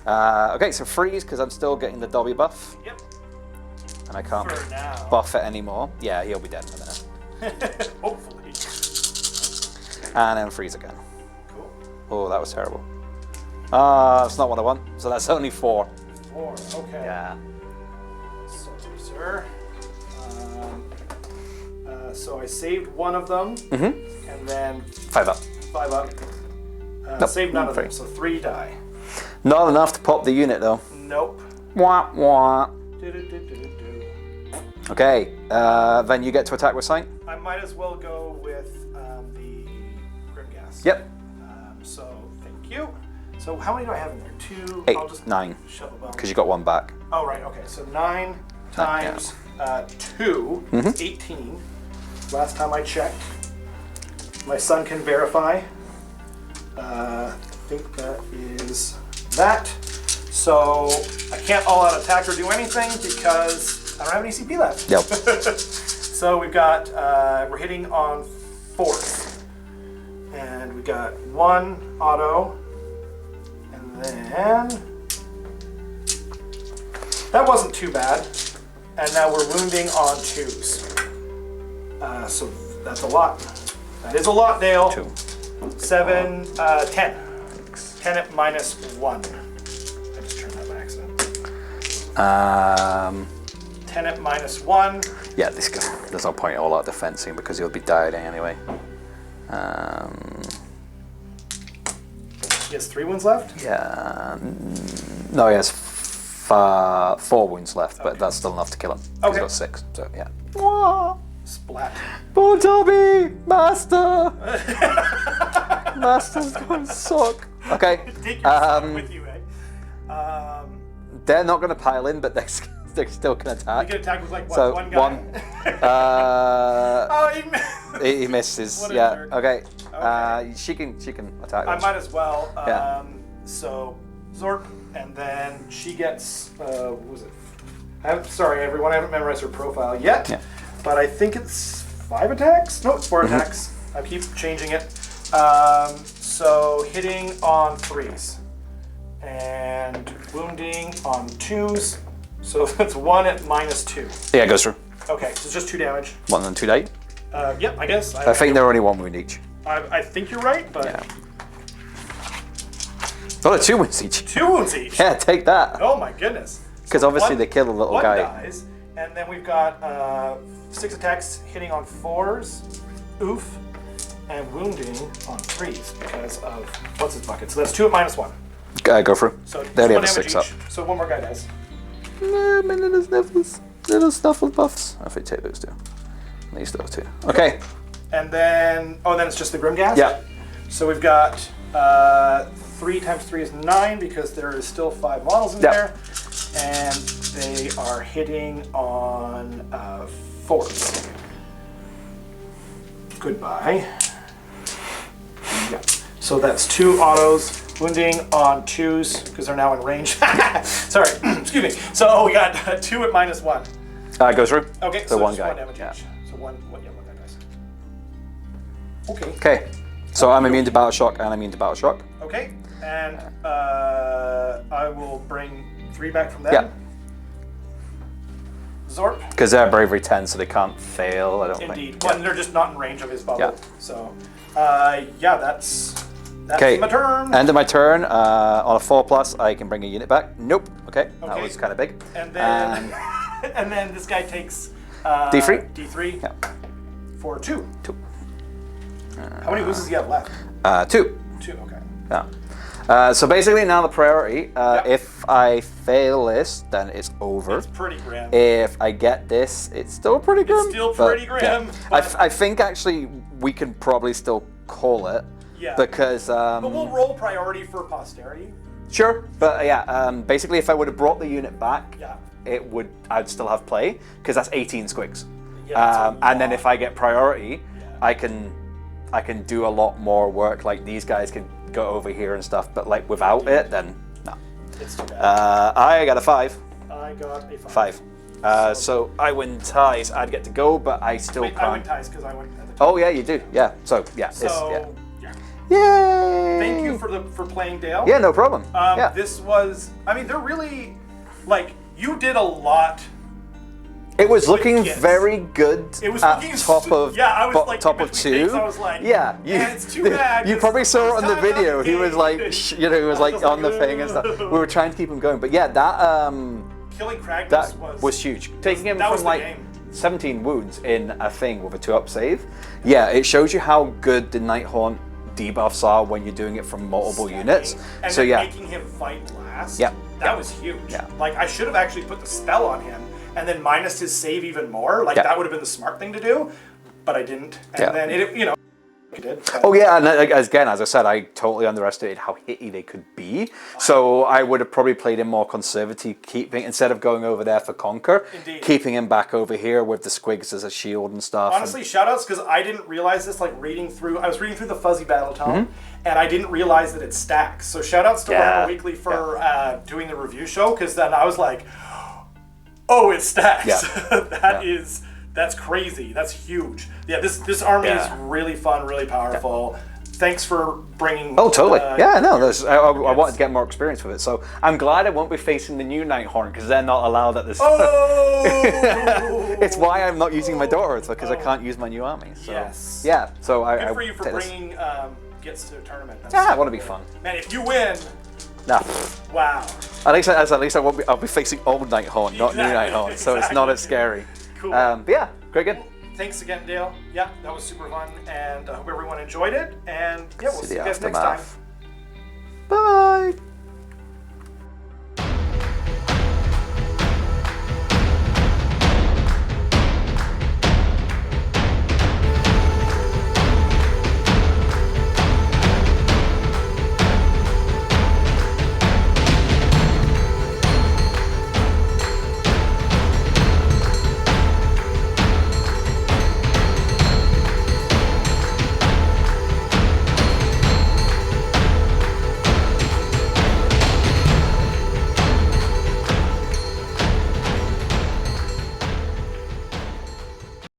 tournaments. Okay, so freeze because I'm still getting the Dobby buff. Yep. And I can't For now. buff it anymore. Yeah, he'll be dead in a minute. Hopefully. And then freeze again. Cool. Oh, that was terrible. That's not what I want. So that's only 4. 4. Okay. Yeah. Sorry, sir. So I saved 1 of them, and then 5 up. 5 up. Nope, Saved none of them, 3. so 3 die. Not enough to pop the unit though. Nope. Wah, wah. Do-do-do-do-do-do. Okay, then you get to attack with Sight. I might as well go with the Grim Gas. Yep. So thank you. So how many do I have in there? 2. 8, I'll just 9. shove a bone. Because you got one back. Oh, right. Okay. So 9 times 2 is 18. Last time I checked. My son can verify. I think that is that. So I can't all-out attack or do anything because I don't have any CP left. Yep. So we've got, we're hitting on 4s. And we got 1 auto. And then... That wasn't too bad. And now we're wounding on 2s. So that's a lot. That is a lot, Dale. 2. 7, 10. 10 at -1. I just turned that by accident. 10 at -1. Yeah, this guy. There's no point all out defensing because he'll be dying anyway. He has 3 wounds left? Yeah. No, he has 4 wounds left, but that's still enough to kill him. Okay. He's got 6, so yeah. Splat. Poor Toby! Master! Master's going to suck. Okay. Take your son with you, eh? They're not going to pile in, but they still can attack. You can attack with like what, So, one guy? Oh, he misses. What a Yeah. jerk. Okay. Okay. She can attack. I might as well. Yeah. So Zorp, and then she gets. What was it? Sorry, everyone. I haven't memorized her profile yet. Yeah. But I think it's 5 attacks. No, it's 4 attacks. I keep changing it. So hitting on 3s and wounding on 2s. So that's 1 at -2. Yeah, it goes through. Okay, so it's just 2 damage. 1 and 2 die. Yep, I guess. I think they're only 1 wound each. I think you're right, but Yeah. Oh, they're 2 wounds each. 2 wounds each. Yeah, take that. Oh my goodness. Because obviously they kill the little 1 guy. dies, and then we've got 6 attacks hitting on 4s, oof, and wounding on 3s because of what's his bucket. So that's 2 at -1. Go through. So They only have a damage 6 up. each. So 1 more guy dies. No, my little snuffle buffs. I think take those 2. These those 2. Okay. And then then it's just the Grimgas. Yeah. So we've got 3 times 3 is 9 because there is still 5 models in there, and they are hitting on 4s. Goodbye. Yeah. So that's 2 autos, wounding on 2s because they're now in range. Sorry, excuse me. So we got 2 at -1. Go through. Okay, So 1 just guy. 1 damage Yeah. each. So one guy dies. Okay. Okay. So I'm immune to battle shock and I'm immune to battle shock. Okay, and I will bring 3 back from them. Yeah. Zorp. Because they're bravery 10, so they can't fail, I don't Indeed. think. Well, they're just not in range of his bubble. Yeah. So, that's Okay. my turn. End of my turn. On a 4+, I can bring a unit back. Nope. Okay. That Okay. was kind of big. And then, and then this guy takes D3? D3 Yeah. for 2. 2. How many wounds does he have left? 2. 2. Okay. Yeah. So basically now the priority, if I fail this, then it's over. It's pretty grim. If I get this, it's still pretty grim. It's still but, pretty grim. I but- think actually we can probably still call it. Yeah. Because... but we'll roll priority for posterity. Sure, but basically if I would have brought the unit back, Yeah. I'd still have play, because that's 18 squigs. Yeah, that's a And then lot. if I get priority, I can do a lot more work, like these guys can go over here and stuff, but like without it, then no. It's too bad. I got a 5. I got a 5. 5. So I win ties, I'd get to go, but I still Wait, I can't. win ties because I went at the top. Oh yeah, you do, yeah. So yeah, So, yeah. yeah. Yay! Thank you for playing Dale. Yeah, no problem. Yeah. This was, they're really, you did a lot. It was looking Gitz. very good It was at looking top of I was like, top of between 2. takes, I was like, yeah, man, it's too bad. You 'cause probably saw it on the first time out video. the He was gate, like, he was like just on like, the thing and stuff. "Ugh." We were trying to keep him going, but yeah, that Killing Kragnos that was huge. Taking him that was from the like game. 17 wounds in a thing with a 2-up save. Yeah, it shows you how good the Nighthaunt debuffs are when you're doing it from multiple units. And So then yeah, making him fight last. Yeah. That Yeah. was huge. Yeah. Like I should have actually put the spell on him and then minus his save even more. Like Yeah. that would have been the smart thing to do, but I didn't. And Yeah. then it did. Oh yeah, and again, as I said, I totally underestimated how hitty they could be. So I would have probably played him more conservative, keeping instead of going over there for Conquer, keeping him back over here with the squigs as a shield and stuff. Honestly, shoutouts, because I didn't realize this. Like I was reading through the Fuzzy Battle Tome, and I didn't realize that it stacks. So shoutouts to Ryan Weekly for doing the review show, because then I was like, oh, it stacks. Yeah. That's crazy. That's huge. Yeah, this army is really fun, really powerful. Thanks for bringing. Oh, totally. I wanted to get more experience with it, so I'm glad I won't be facing the new Nighthaunt because they're not allowed at this. It's why I'm not using my daughter. It's because I can't use my new army. So. Yes. Yeah. So Good for you for bringing Gitz to a tournament. I want to be fun. Man, if you win. Nah. Wow. At least I'll be facing old Nighthaunt, not new Nighthaunt, so it's not as scary. Cool. But yeah, great game. Thanks again, Dale. Yeah, that was super fun, and I hope everyone enjoyed it. And yeah, we'll see you guys next time. Bye.